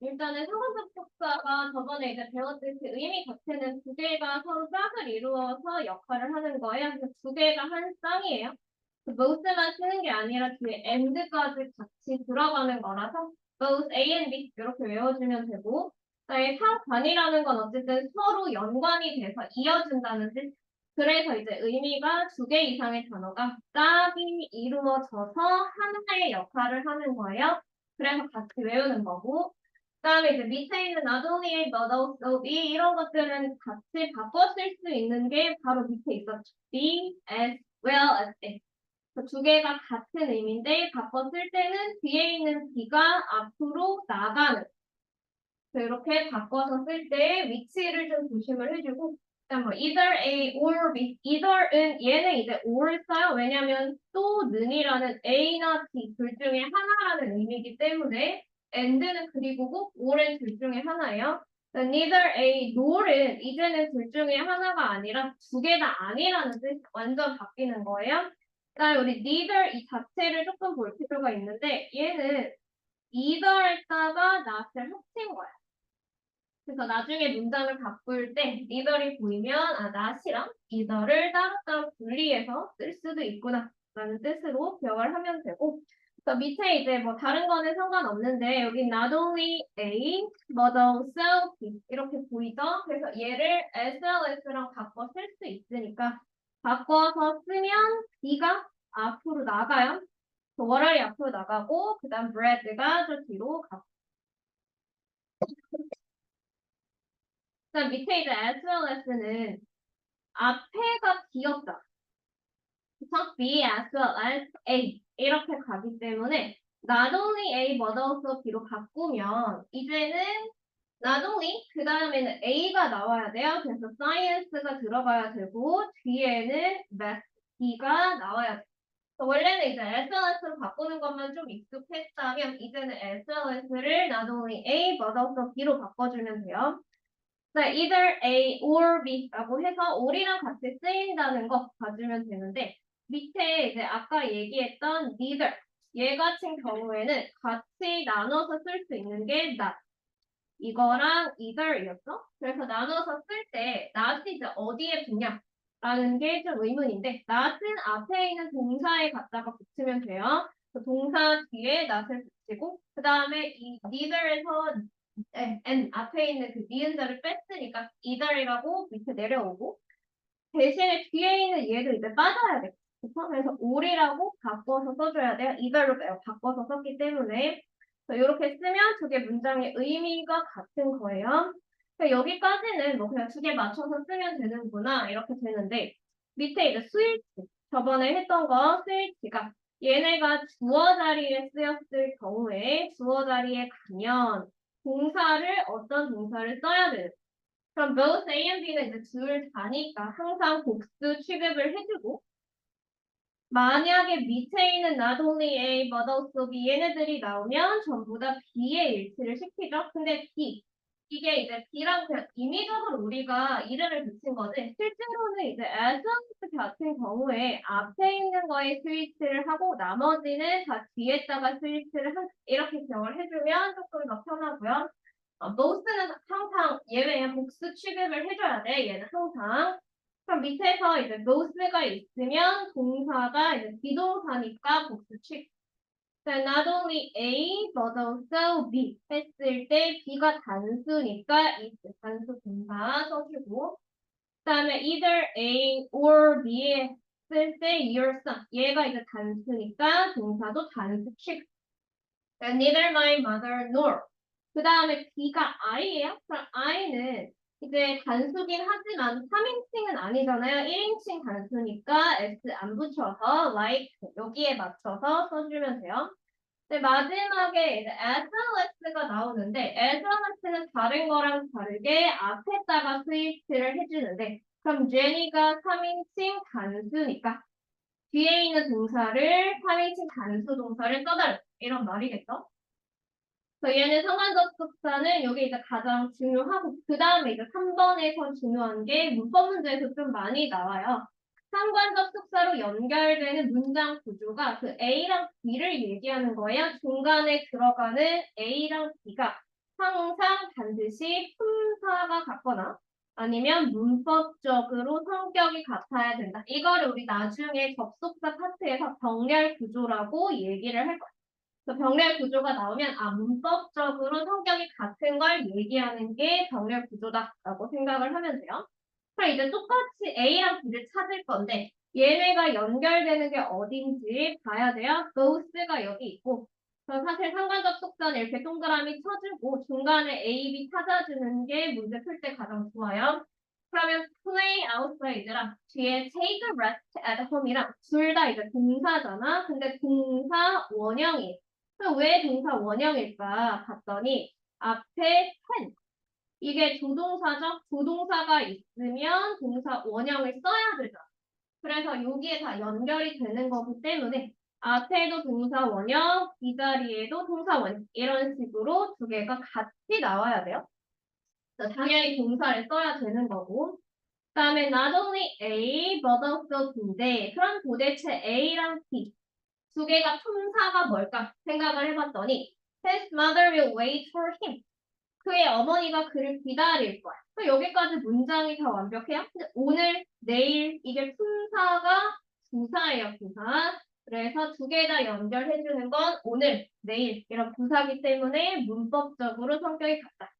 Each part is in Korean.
일단은 상관접속사가 저번에 이제 배웠듯이 의미 자체는 두 개가 서로 짝을 이루어서 역할을 하는 거예요. 그래서 두 개가 한 쌍이에요. both만 쓰는 게 아니라 뒤에 and까지 같이 들어가는 거라서 both A and B 이렇게 외워주면 되고, 그다음에 상관이라는 건 어쨌든 서로 연관이 돼서 이어진다는 뜻. 그래서 이제 의미가 두 개 이상의 단어가 짝이 이루어져서 하나의 역할을 하는 거예요. 그래서 같이 외우는 거고, 그다음에 이제 밑에 있는 not only A but also B 이런 것들은 같이 바꿔 쓸 수 있는 게 바로 밑에 있었죠. B as well as A. 두 개가 같은 의미인데 바꿔 쓸 때는 뒤에 있는 B가 앞으로 나가는, 이렇게 바꿔서 쓸 때 위치를 좀 조심을 해주고, 그다음 뭐 either A or B, either은 얘는 이제 or을 써요. 왜냐면 또는이라는 A나 B 둘 중에 하나라는 의미이기 때문에 and는 그리고고 or은 둘 중에 하나예요. neither A nor은 이제는 둘 중에 하나가 아니라 두 개 다 아니라는 뜻 완전 바뀌는 거예요. 그다음에 우리 neither 이 자체를 조금 볼 필요가 있는데 얘는 either에다가 not을 합친 거야. 그래서 나중에 문장을 바꿀 때 neither이 보이면 not이랑 either를 따로따로 분리해서 쓸 수도 있구나 라는 뜻으로 기억을 하면 되고, 그래서 밑에 이제 뭐 다른 거는 상관없는데 여기 not only A but also B 이렇게 보이죠? 그래서 얘를 as well as랑 바꿔 쓸 수 있으니까 바꿔서 쓰면 B가 앞으로 나가요. 월알이 앞으로 나가고 그 다음 bread가 저 뒤로 가고, 그다음 밑에 이제 as well as는 앞에가 B였다. 그래서 B as well as A 이렇게 가기 때문에 not only A but also B로 바꾸면 이제는 not only 그 다음에는 A가 나와야 돼요. 그래서 science가 들어가야 되고 뒤에는 math B가 나와야 돼요. 원래는 이제 as well as로 바꾸는 것만 좀 익숙했다면 이제는 as well as를 not only A but also B로 바꿔주면 돼요. 네, either A or B라고 해서 or이랑 같이 쓰인다는 거 봐주면 되는데 밑에 이제 아까 얘기했던 neither 얘 같은 경우에는 같이 나눠서 쓸 수 있는 게 not 이거랑 either이었어. 그래서 나눠서 쓸 때 not이 이제 어디에 붙냐 라는 게 좀 의문인데 not은 앞에 있는 동사에 갖다가 붙이면 돼요. 그 동사 뒤에 not을 붙이고 그 다음에 이 neither에서 n 앞에 있는 그 니은자를 뺐으니까 either이라고 밑에 내려오고 대신에 뒤에 있는 얘도 이제 빠져야 돼. 그쵸? 그래서 or이라고 바꿔서 써줘야 돼요. either로 빼요. 바꿔서 썼기 때문에. 이렇게 쓰면 두 개 문장의 의미가 같은 거예요. 여기까지는 뭐 그냥 두 개 맞춰서 쓰면 되는구나 이렇게 되는데 밑에 이제 스위치 저번에 했던 거 스위치가 얘네가 주어 자리에 쓰였을 경우에 주어 자리에 가면 동사를 어떤 동사를 써야 돼요. 그럼 both A and B는 이제 둘 다니까 항상 복수 취급을 해주고 만약에 밑에 있는 not only A but also B 얘네들이 나오면 전부 다 B에 일치를 시키죠. 근데 B 이게 이제 B라고 그냥 임의적으로 우리가 이름을 붙인 거지 실제로는 이제 as 같은 경우에 앞에 있는 거에 스위치를 하고 나머지는 다 뒤에다가 스위치를 이렇게 기억을 해주면 조금 더 편하고요. both는 항상 예외야 복수 취급을 해줘야 돼. 얘는 항상. 그럼 밑에서 이제 both가 있으면 동사가 이제 비동사니까 복수 취급. not only A but also B 했을 때 B가 단수니까 이 단수 동사 써주고 그다음에 either A or B 했을 때 your son 얘가 이제 단수니까 동사도 단수 취급. neither my mother nor 그 다음에 B가 I예요? 그럼 I는 이제 단수긴 하지만 3인칭은 아니잖아요. 1인칭 단수니까 S 안 붙여서 like 여기에 맞춰서 써주면 돼요. 근데 마지막에 이제 as well as가 나오는데 as well as는 다른 거랑 다르게 앞에다가 스위치를 해주는데 그럼 Jenny가 3인칭 단수니까 뒤에 있는 동사를 3인칭 단수 동사를 써달라 이런 말이겠죠? 얘는 상관접속사는 여기 이제 가장 중요하고 그 다음에 이제 3번에서 중요한 게 문법 문제에서 좀 많이 나와요. 상관접속사로 연결되는 문장 구조가 그 A랑 B를 얘기하는 거예요. 중간에 들어가는 A랑 B가 항상 반드시 품사가 같거나 아니면 문법적으로 성격이 같아야 된다. 이거를 우리 나중에 접속사 파트에서 병렬 구조라고 얘기를 할 거야. 그래서 병렬 구조가 나오면 문법적으로 성격이 같은 걸 얘기하는 게 병렬 구조다라고 생각을 하면 돼요. 그럼 이제 똑같이 A랑 B를 찾을 건데 얘네가 연결되는 게 어딘지 봐야 돼요. both가 여기 있고 그래서 사실 상관적 속사는 이렇게 동그라미 쳐주고 중간에 A, B 찾아주는 게 문제 풀 때 가장 좋아요. 그러면 play outside랑 뒤에 take a rest at home이랑 둘 다 이제 동사잖아. 근데 동사 원형이 그럼 왜 동사 원형일까 봤더니 앞에 ten 이게 조동사죠. 조동사가 있으면 동사 원형을 써야 되죠. 그래서 여기에 다 연결이 되는 거기 때문에 앞에도 동사 원형, 이 자리에도 동사 원형 이런 식으로 두 개가 같이 나와야 돼요. 그래서 당연히 동사를 써야 되는 거고 그다음에 not only A but also B인데 그럼 도대체 A랑 B 두 개가 품사가 뭘까 생각을 해봤더니 His mother will wait for him. 그의 어머니가 그를 기다릴 거야. 여기까지 문장이 다 완벽해요. 근데 오늘, 내일 이게 품사가 부사예요, 부사. 그래서 두 개 다 연결해주는 건 오늘, 내일 이런 부사기 때문에 문법적으로 성격이 같다.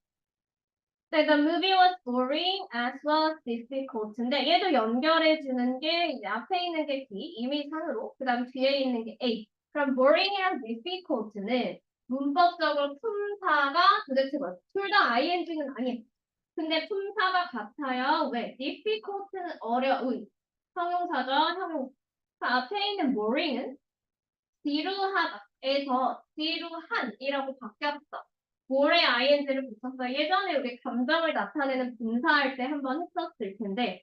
네, the movie was boring as well as difficult인데 얘도 연결해주는 게 이제 앞에 있는 게 B, 임의상으로 그 다음 뒤에 있는 게 A. 그럼 boring이랑 difficult는 문법적으로 품사가 도대체 뭐야? 둘 다 ing는 아니에요. 근데 품사가 같아요. 왜? difficult는 어려운 형용사죠. 형용. 그 앞에 있는 boring은 지루하다에서 지루한이라고 바뀌었어. 모래 ing를 붙였어. 예전에 우리 감정을 나타내는 분사할 때 한번 했었을 텐데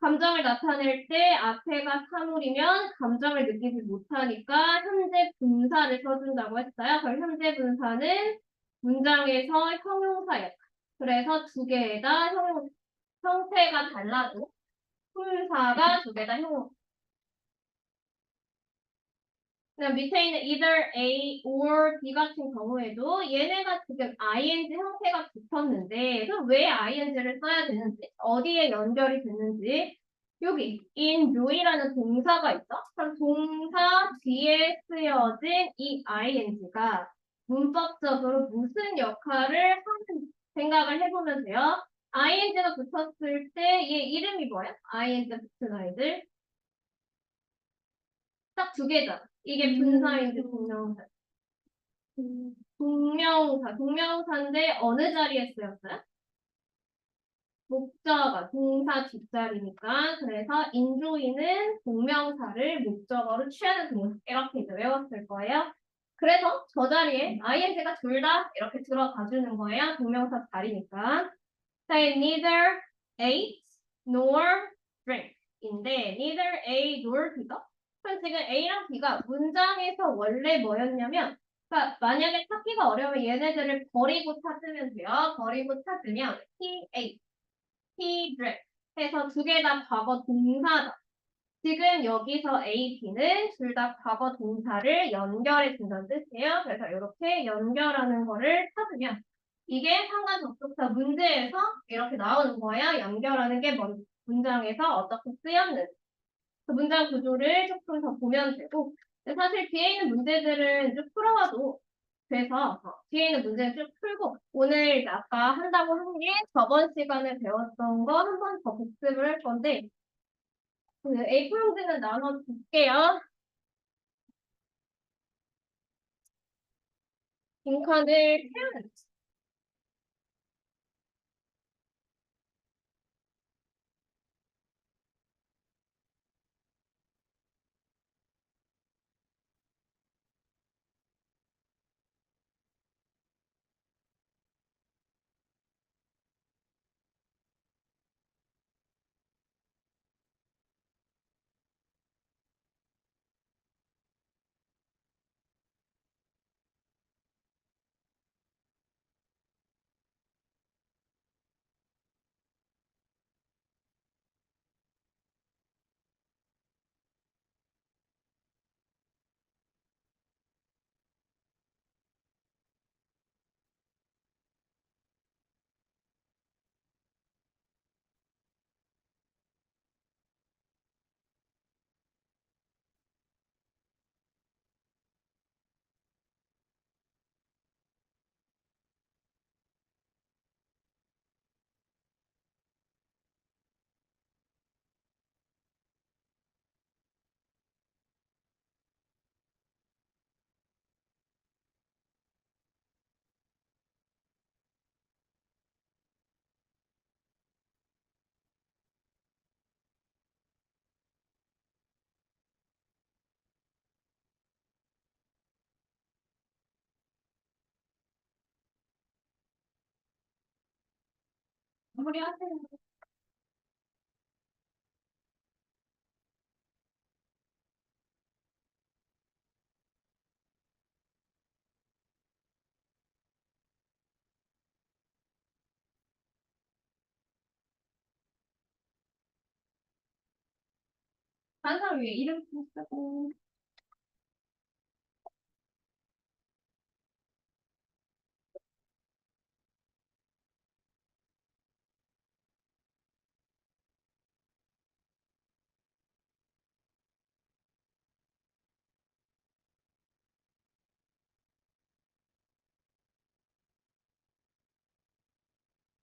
감정을 나타낼 때 앞에가 사물이면 감정을 느끼지 못하니까 현재 분사를 써준다고 했어요. 그럼 현재 분사는 문장에서 형용사였다. 그래서 두 개에다 형태가 달라도 분사가 두 개다 형용사. 그냥 밑에 있는 either A or B 같은 경우에도 얘네가 지금 ing 형태가 붙었는데 그럼 왜 ing를 써야 되는지 어디에 연결이 됐는지 여기 enjoy라는 동사가 있어. 그럼 동사 뒤에 쓰여진 이 ing가 문법적으로 무슨 역할을 하는 생각을 해보면 돼요. ing가 붙었을 때 얘 이름이 뭐야? ing 붙은 아이들 딱 두 개잖아. 이게 분사인지 동명사. 동명사. 동명사인데 어느 자리에 쓰였어요? 목적어. 동사 뒷자리니까. 그래서 enjoy는 동명사를 목적어로 취하는 동사. 이렇게 이제 외웠을 거예요. 그래서 저 자리에 ing가 둘 다 이렇게 들어가 주는 거예요. 동명사 자리니까. 자, neither ate nor drank 인데 neither A nor B가 그럼 지금 A랑 B가 문장에서 원래 뭐였냐면 그러니까 만약에 찾기가 어려우면 얘네들을 버리고 찾으면 돼요. 버리고 찾으면 he ate, he drank 해서 두 개 다 과거 동사다. 지금 여기서 A, B는 둘 다 과거 동사를 연결해 준다는 뜻이에요. 그래서 이렇게 연결하는 거를 찾으면 이게 상관 접속사 문제에서 이렇게 나오는 거예요. 연결하는 게 문장에서 어떻게 쓰였는지. 그 문장 구조를 조금 더 보면 되고 근데 사실 뒤에 있는 문제들은 쭉 풀어와도 돼서 뒤에 있는 문제는 쭉 풀고 오늘 아까 한다고 한 게 저번 시간에 배웠던 거 한 번 더 복습을 할 건데 그 A4 용지는 나눠줄게요. 빈칸을 채우는 마무리하세요. 반상 위에 이름 쓰고.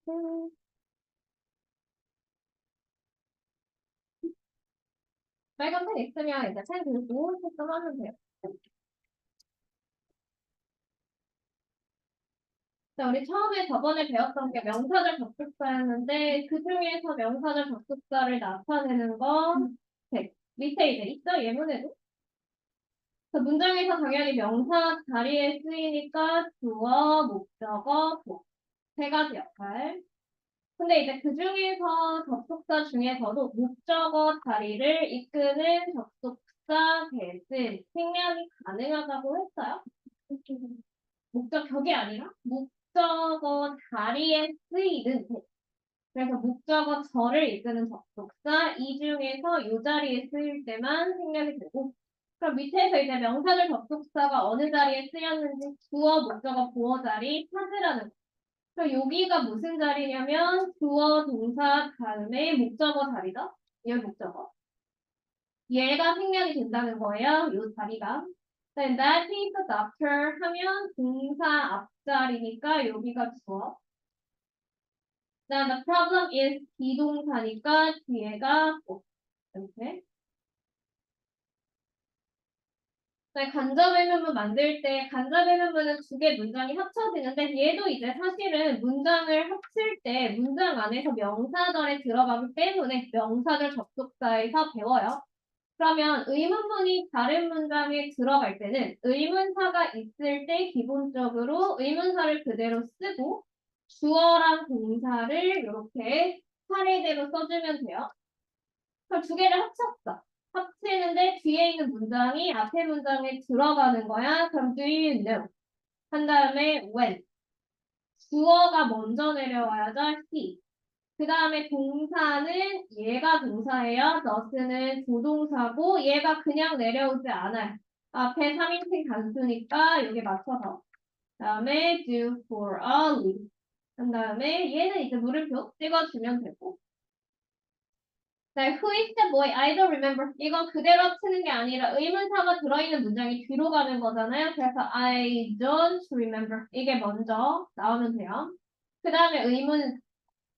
음, 빨간 펜 있으면 이제 펜 들고 채점하면 돼요. 자, 우리 처음에 저번에 배웠던 게 명사절 접속사였는데 그 중에서 명사절 접속사를 나타내는 건 밑에 이제 있죠? 예문에도. 그 문장에서 당연히 명사 자리에 쓰이니까 주어, 목적어, 복. 세 가지 역할. 근데 이제 그 중에서 접속사 중에서도 목적어 자리를 이끄는 접속사 대신 생략이 가능하다고 했어요. 목적격이 아니라 목적어 자리에 쓰이는 그래서 목적어 절을 이끄는 접속사 이 중에서 이 자리에 쓰일 때만 생략이 되고 그럼 밑에서 이제 명사절 접속사가 어느 자리에 쓰였는지 주어, 목적어, 보어 자리 찾으라는 거. 그럼 여기가 무슨 자리냐면 주어, 동사 다음에 목적어 자리다. 얘 목적어. 얘가 생략이 된다는 거예요. 이 자리가. Then that is a doctor 하면 동사 앞자리니까 여기가 주어. Then the problem is 비동사니까 뒤에가 꼭. 이렇게. 네, 간접외면문 만들 때 간접외면문은 두 개 문장이 합쳐지는데 얘도 이제 사실은 문장을 합칠 때 문장 안에서 명사절에 들어가기 때문에 명사절 접속사에서 배워요. 그러면 의문문이 다른 문장에 들어갈 때는 의문사가 있을 때 기본적으로 의문사를 그대로 쓰고 주어랑 동사를 이렇게 차례대로 써주면 돼요. 그럼 두 개를 합쳤어. 합치는데 뒤에 있는 문장이 앞에 문장에 들어가는 거야. 그럼 do you know? 한 다음에 when. 주어가 먼저 내려와야죠. he. 그 다음에 동사는 얘가 동사예요. not는 조동사고 얘가 그냥 내려오지 않아요. 앞에 3인칭 단수니까 여기 맞춰서. 그 다음에 do for a living. 그 다음에 얘는 이제 물음표 찍어주면 되고. 네, who is the boy? I don't remember. 이건 그대로 합치는 게 아니라 의문사가 들어있는 문장이 뒤로 가는 거잖아요. 그래서 I don't remember. 이게 먼저 나오면 돼요. 그 다음에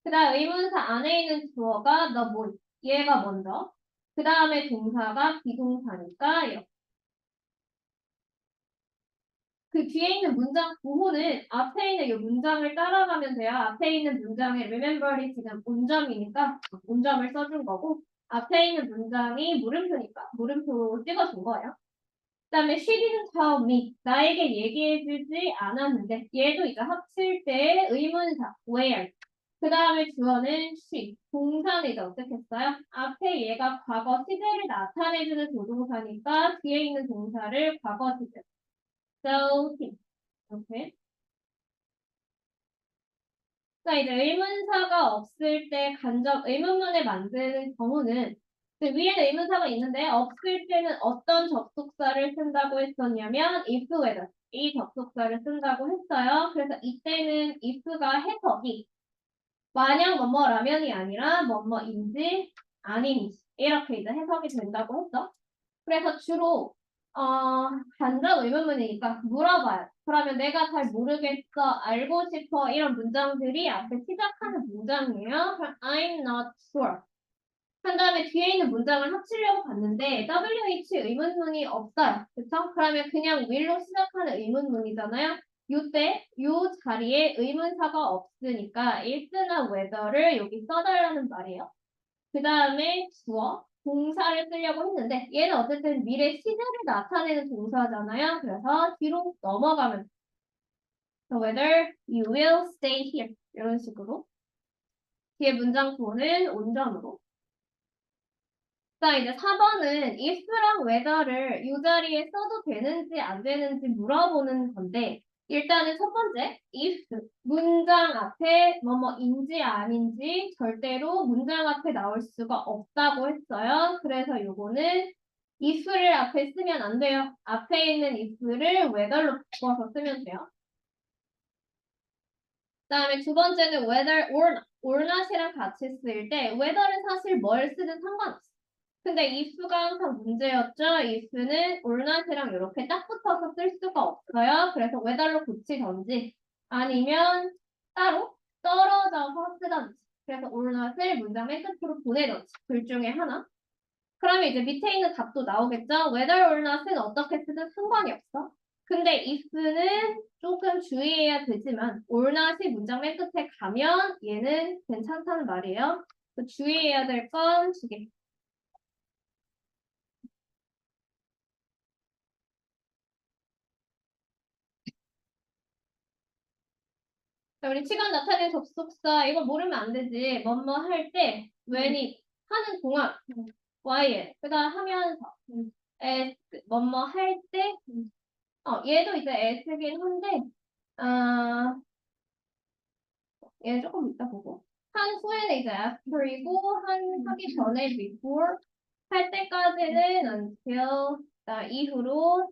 그다음 의문사 안에 있는 주어가 the boy. 얘가 먼저. 그 다음에 동사가 비동사니까 이렇게. 그 뒤에 있는 문장 구호는 앞에 있는 이 문장을 따라가면 돼요. 앞에 있는 문장에 remember이 지금 온점이니까 온점을 써준 거고 앞에 있는 문장이 물음표니까 물음표로 찍어준 거예요. 그 다음에 she didn't tell me. 나에게 얘기해주지 않았는데 얘도 이제 합칠 때 의문사 where. 그 다음에 주어는 she. 동사는 이제 어떻게 했어요? 앞에 얘가 과거 시제를 나타내주는 조동사니까 뒤에 있는 동사를 과거 시제. So he. 이렇게. 자, 이제 의문사가 없을 때 간접 의문문을 만드는 경우는 위에는 의문사가 있는데 없을 때는 어떤 접속사를 쓴다고 했었냐면 if whether 이 접속사를 쓴다고 했어요. 그래서 이때는 if가 해석이 만약 뭐뭐라면이 아니라 뭐뭐인지 아닌지 이렇게 이제 해석이 된다고 했죠. 그래서 주로 간접 의문문이니까 물어봐요. 그러면 내가 잘 모르겠어, 알고 싶어 이런 문장들이 앞에 시작하는 문장이에요. 그럼 I'm not sure. 한 다음에 뒤에 있는 문장을 합치려고 봤는데 WH 의문문이 없어요. 그쵸? 그러면 그냥 will로 시작하는 의문문이잖아요. 요때 요 자리에 의문사가 없으니까 is나 whether를 여기 써달라는 말이에요. 그 다음에 주어, 동사를 쓰려고 했는데 얘는 어쨌든 미래 시제를 나타내는 동사잖아요. 그래서 뒤로 넘어가면 so whether you will stay here 이런 식으로 뒤에 문장부는 온전으로. 자, 이제 4번은 if랑 whether를 이 자리에 써도 되는지 안 되는지 물어보는 건데, 일단은 첫 번째, if, 문장 앞에 뭐뭐인지 아닌지 절대로 문장 앞에 나올 수가 없다고 했어요. 그래서 요거는 if를 앞에 쓰면 안 돼요. 앞에 있는 if를 whether로 바꿔서 쓰면 돼요. 그다음에 두 번째는 whether or not이랑 같이 쓸 때 whether는 사실 뭘 쓰든 상관없어. 근데 if가 항상 문제였죠. if는 or not이랑 이렇게 딱 붙어서 쓸 수가 없어요. 그래서 whether로 고치던지 아니면 따로 떨어져서 쓰던지. 그래서 or not을 문장 맨 끝으로 보내던지 둘 중에 하나. 그러면 이제 밑에 있는 답도 나오겠죠. whether or not은 어떻게 쓰든 상관이 없어. 근데 if는 조금 주의해야 되지만 or not이 문장 맨 끝에 가면 얘는 괜찮다는 말이에요. 주의해야 될 건 두 개. 자, 우리 시간 나타낸 접속사 이거 모르면 안 되지. 뭐뭐 할 때 when이 하는 동안 while 그다음 하면서 as 뭐뭐 할 때 얘도 이제 as긴 한데 얘는 조금 이따 보고 한 후에는 이제 after이고 하기 전에 before 할 때까지는 until 이후로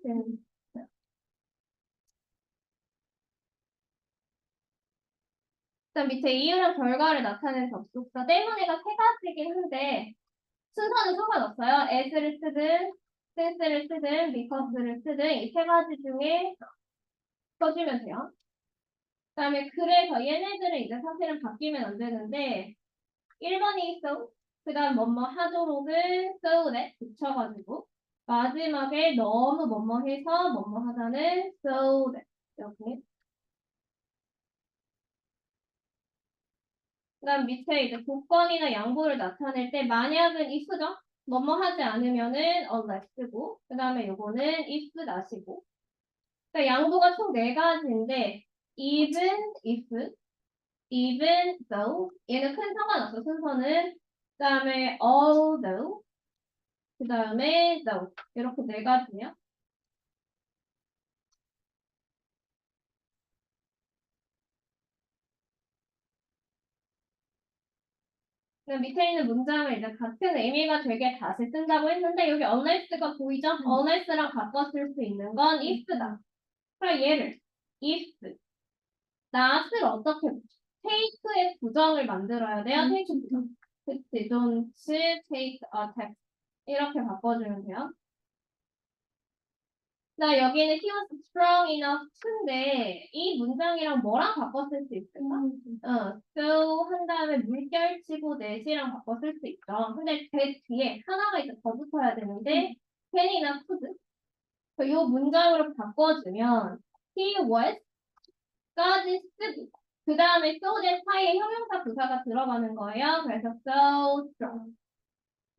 그다음 밑에 이유랑 결과를 나타내는 접속사 때문에가 세 가지긴 한데 순서는 상관없어요. as를 쓰든 since를 쓰든 because를 쓰든 이 세 가지 중에 써주면 돼요. 그다음에 그래서 얘네들은 이제 사실은 바뀌면 안 되는데 1번이 so 그다음 뭐뭐 하도록을 so that 붙여가지고 마지막에 너무 뭐뭐 해서 뭐뭐 하다는 so that 이렇게 그다음 밑에 이제 조건이나 양보를 나타낼 때 만약은 if죠. 뭐뭐 하지 않으면은 unless 쓰고 그다음에 요거는 if not이고 그러니까 양보가 총 네 가지인데 even if, even though 얘는 큰 상관없어 순서는 그다음에 although 그다음에 though 이렇게 네 가지요. 그 밑에 있는 문장을 이제 같은 의미가 되게 다시 쓴다고 했는데 여기 unless가 보이죠? unless랑 바꿔 쓸 수 있는 건 if다. 그럼 얘를 if, not을 어떻게 take의 부정을 만들어야 돼요? take 부정. 그치, don't take a text 이렇게 바꿔주면 돼요. 나 여기는 he was strong enough to인데 이 문장이랑 뭐랑 바꿔 쓸 수 있을까? so 한 다음에 물결치고 net이랑 바꿔 쓸 수 있죠. 근데 그 뒤에 하나가 이제 더 붙어야 되는데 can이나 could 이 문장으로 바꿔주면 he was까지 쓰고 그 다음에 so that 사이에 형용사 부사가 들어가는 거예요. 그래서 so strong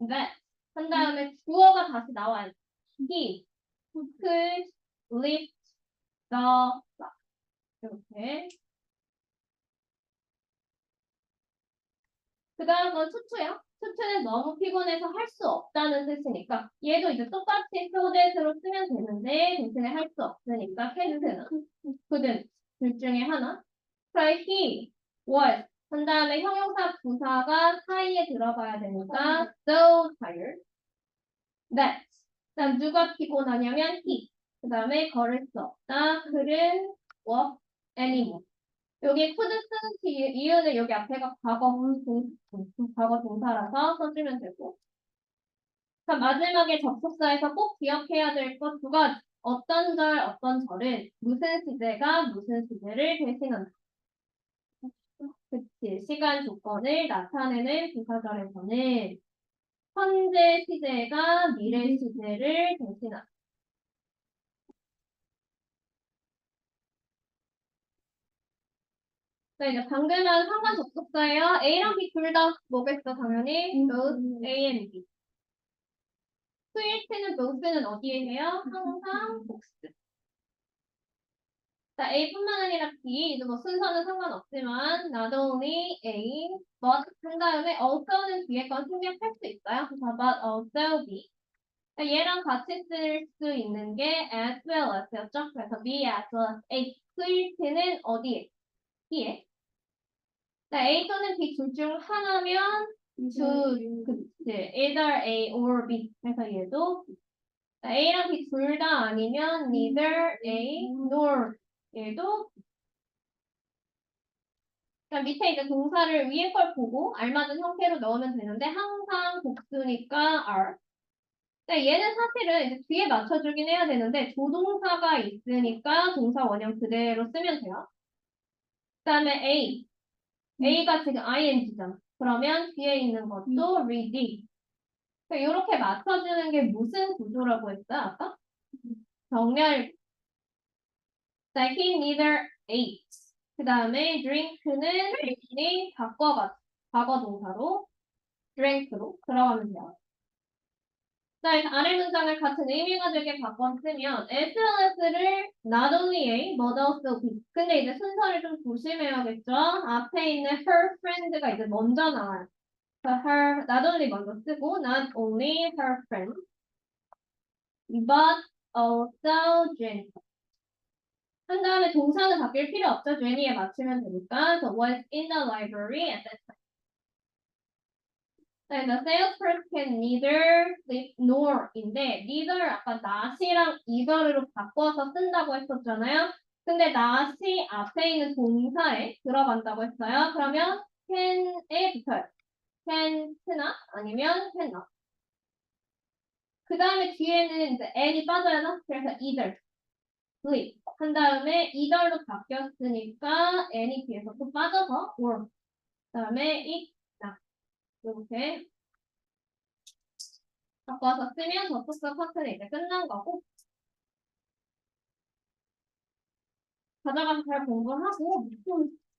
that 한 다음에 주어가 다시 나와요. he could lift the rock. 이렇게. 그 다음 건 투투요. 투투는 너무 피곤해서 할 수 없다는 뜻이니까 얘도 이제 똑같이 so that으로 쓰면 되는데 대신에 할 수 없으니까 can't나 couldn't 둘 중에 하나. 그럼 he was 한 다음에 형용사 부사가 사이에 들어가야 되니까 so tired that 그다음 누가 피곤하냐면 he 그 다음에 걸을 수 없다. 그는 walk anymore. 여기 could 쓰는 이유는 여기 앞에가 과거 동사라서 써주면 되고. 그럼 마지막에 접속사에서 꼭 기억해야 될 것 두 가지. 어떤 절, 어떤 절은 무슨 시제가 무슨 시제를 대신한다. 그치. 시간 조건을 나타내는 부사절에서는 현재 시제가 미래 시제를 대신한다. 네, 이제 방금 한 상관 접속사예요. A랑 B 둘 다 뭐겠어, 당연히? both A and B. 수일 때는 both는 어디에 해요? 항상 복수. 자, A뿐만 아니라 B, 이제 뭐 순서는 상관없지만 not only A, but 한 다음에 also는 뒤에 건 생략할 수 있어요. 그래서 but also B. 자, 얘랑 같이 쓸 수 있는 게 as well as였죠. 그래서 B as well as A. 스위트는 어디에? B에. 자, A 또는 B 둘 중 하나면 그치. either A or B. 그래서 얘도 자, A랑 B 둘 다 아니면 neither A nor 얘도 자, 밑에 이제 동사를 위에 걸 보고 알맞은 형태로 넣으면 되는데 항상 복수니까 are. 자, 얘는 사실은 이제 뒤에 맞춰주긴 해야 되는데 조동사가 있으니까 동사 원형 그대로 쓰면 돼요. 그다음에 A. A가 지금 ing잖아. 그러면 뒤에 있는 것도 ready. 이렇게 맞춰주는 게 무슨 구조라고 했어, 아까? 정렬. 자, he neither ate. 그 다음에 drink는 당연히 과거 동사로 drink로 들어가면 돼요. 자, 아래 문장을 같은 의미가 되게 바꿔 쓰면 SLS를 not only A, but also B. 근데 이제 순서를 좀 조심해야겠죠? 앞에 있는 her friend가 이제 먼저 나와요. her, not only 먼저 쓰고 not only her friend, but also Jenny. 한 다음에 동사는 바뀔 필요 없죠. Jenny에 맞추면 되니까. So was in the library at that time. 네, the salesperson can neither sleep nor인데 neither 아까 not이랑 either로 바꿔서 쓴다고 했었잖아요. 근데 not이 앞에 있는 동사에 들어간다고 했어요. 그러면 can에 붙어요. can't나 아니면 cannot. 그 다음에 뒤에는 이제 n이 빠져야죠. 그래서 either, sleep. 한 다음에 either로 바뀌었으니까 n이 뒤에서 또 빠져서 or. 그 다음에 eat, not. 이렇게 바꿔서 쓰면 접속사 파트는 이제 끝난 거고 가져가서 잘 공부하고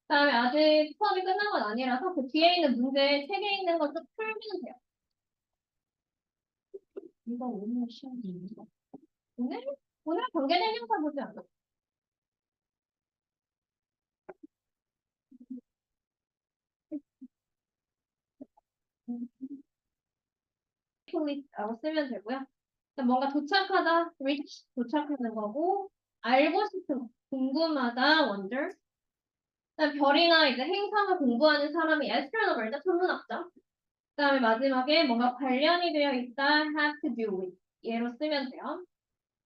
그다음에 아직 수업이 끝난 건 아니라서 그 뒤에 있는 문제 책에 있는 거 쭉 풀면 돼요. 이거 오늘 시험인가? 오늘? 오늘 경계대명사 보지 않아? 라고 쓰면 되고요. 뭔가 도착하다, reach, 도착하는 거고 알고 싶은 거, 궁금하다, wonder. 그다음 별이나 이제 행성을 공부하는 사람이 astronomer죠, 천문학자. 그다음에 마지막에 뭔가 관련이 되어 있다, have to do with. 얘로 쓰면 돼요.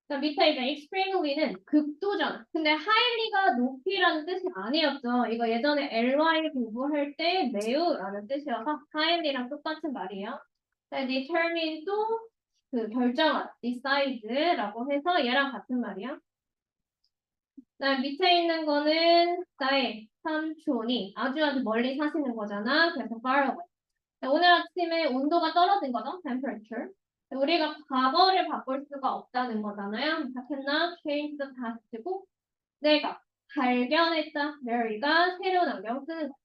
그다음 밑에 이제 extremely는 극도전. 근데 highly가 높이라는 뜻이 아니었죠. 이거 예전에 ly 공부할 때 매우라는 뜻이어서 highly랑 똑같은 말이에요. determine도 그 결정하다, decide라고 해서 얘랑 같은 말이야. 그다음 밑에 있는 거는 나의 삼촌이 아주 멀리 사시는 거잖아. 그래서 far away. 오늘 아침에 온도가 떨어진 거죠. temperature. 우리가 과거를 바꿀 수가 없다는 거잖아요. cannot change the past고 내가 발견했다. Mary가 새로운 안경 쓰는 거.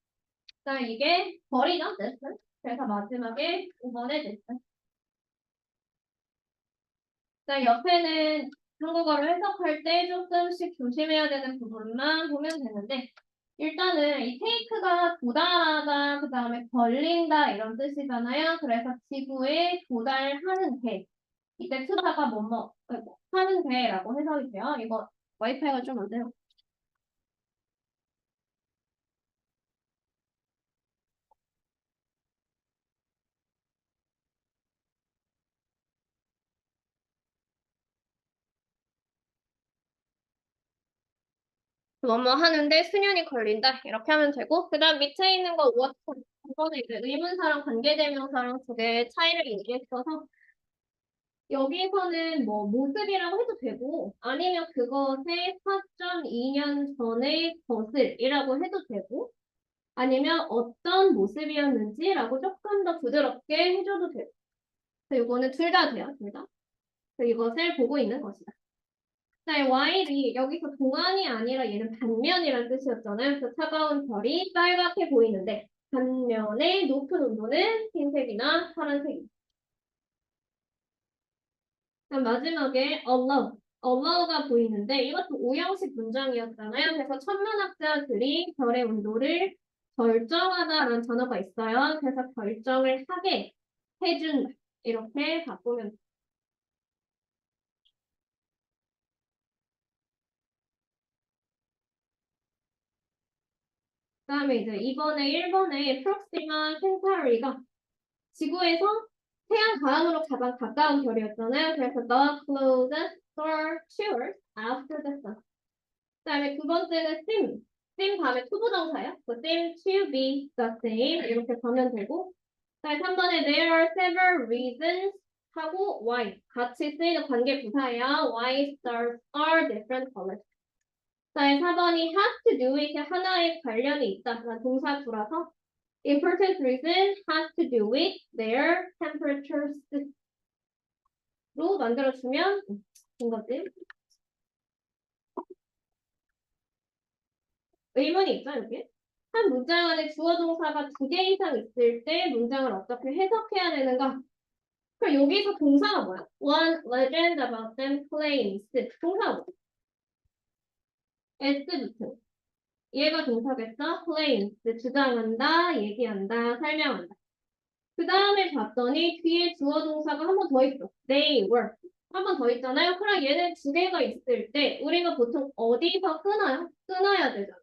자, 이게 벌이죠. this. 그래서 마지막에 5번에 this. 자, 옆에는 한국어로 해석할 때 조금씩 조심해야 되는 부분만 보면 되는데 일단은 이 take가 도달하다, 그 다음에 걸린다 이런 뜻이잖아요. 그래서 지구에 도달하는 데 이때 트다가 뭐뭐 하는 데라고 해석이 돼요. 이거 와이파이가 좀 안 돼요. 뭐뭐 하는데 수년이 걸린다 이렇게 하면 되고 그 다음 밑에 있는 거 what 이거는 이제 의문사랑 관계대명사랑 두 개의 차이를 얘기했어서 여기서는 뭐 모습이라고 해도 되고 아니면 그것의 4.2년 전의 것을이라고 해도 되고 아니면 어떤 모습이었는지라고 조금 더 부드럽게 해줘도 돼요. 그래서 이거는 둘 다 돼요, 둘 다. 그래서 이것을 보고 있는 것이다. 자, while이 여기서 동안이 아니라 얘는 반면이라는 뜻이었잖아요. 그래서 차가운 별이 빨갛게 보이는데 반면에 높은 온도는 흰색이나 파란색입니다. 그럼 마지막에 alone. aboute가 보이는데 이것도 오형식 문장이었잖아요. 그래서 천문학자들이 별의 온도를 결정하다라는 단어가 있어요. 그래서 결정을 하게 해준다. 이렇게 바꾸면 돼요. 그다음에 이제 이번에 1번에 프록시마 켄타우리가 지구에서 태양 다음으로 가장 가까운 별이었잖아요. 그래서 the closest star to Earth after the sun. 그다음에 두 번째는 seem 다음에 투부정사요. 그 seem to be the same 이렇게 가면 되고. 그다음에 3번에 there are several reasons 하고 why 같이 쓰이는 관계 부사예요. Why stars are different colors. 그다음에 4번이 has to do with 하나의 관련이 있다. 동사 구라서 important reason has to do with their temperatures 로 만들어주면 된 거지. 의문이 있죠, 여기? 한 문장 안에 주어 동사가 두 개 이상 있을 때 문장을 어떻게 해석해야 되는가? 그럼 여기서 동사가 뭐야? One legend about them claims. 동사가 뭐야? s부터. 얘가 동사겠죠? claims. 주장한다, 얘기한다, 설명한다. 그 다음에 봤더니 뒤에 주어 동사가 한 번 더 있어. They were. 한 번 더 있잖아요. 그럼 얘는 두 개가 있을 때 우리가 보통 어디서 끊어요? 끊어야 되잖아.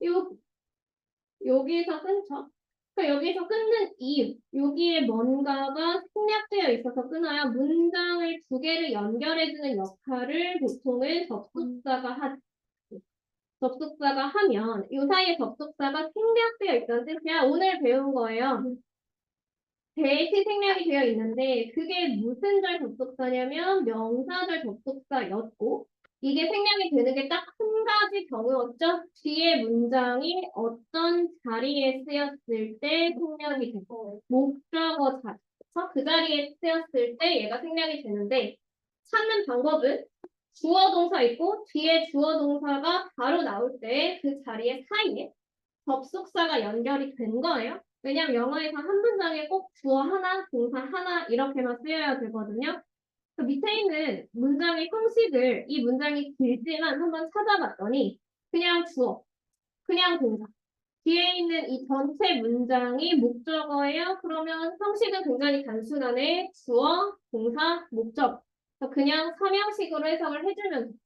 요, 여기서 끊죠. 그러니까 여기서 끊는 이유. 여기에 뭔가가 생략되어 있어서 끊어야 문장을 두 개를 연결해주는 역할을 보통은 접속사가 하지. 접속사가 하면 이 사이에 접속사가 생략되어 있다는 뜻이야. 오늘 배운 거예요. 대시 생략이 되어 있는데 그게 무슨 절 접속사냐면 명사절 접속사였고 이게 생략이 되는 게 딱 한 가지 경우였죠. 뒤에 문장이 어떤 자리에 쓰였을 때 생략이 되고 목적어 자리. 그 자리에 쓰였을 때 얘가 생략이 되는데 찾는 방법은 주어 동사 있고 뒤에 주어 동사가 바로 나올 때 그 자리에 사이에 접속사가 연결이 된 거예요. 왜냐면 영어에서 한 문장에 꼭 주어 하나, 동사 하나 이렇게만 쓰여야 되거든요. 그 밑에 있는 문장의 형식을 이 문장이 길지만 한번 찾아봤더니 그냥 주어, 그냥 동사. 뒤에 있는 이 전체 문장이 목적어예요. 그러면 형식은 굉장히 단순하네. 주어, 동사, 목적. 그냥 삼형식으로 해석을 해주면 돼.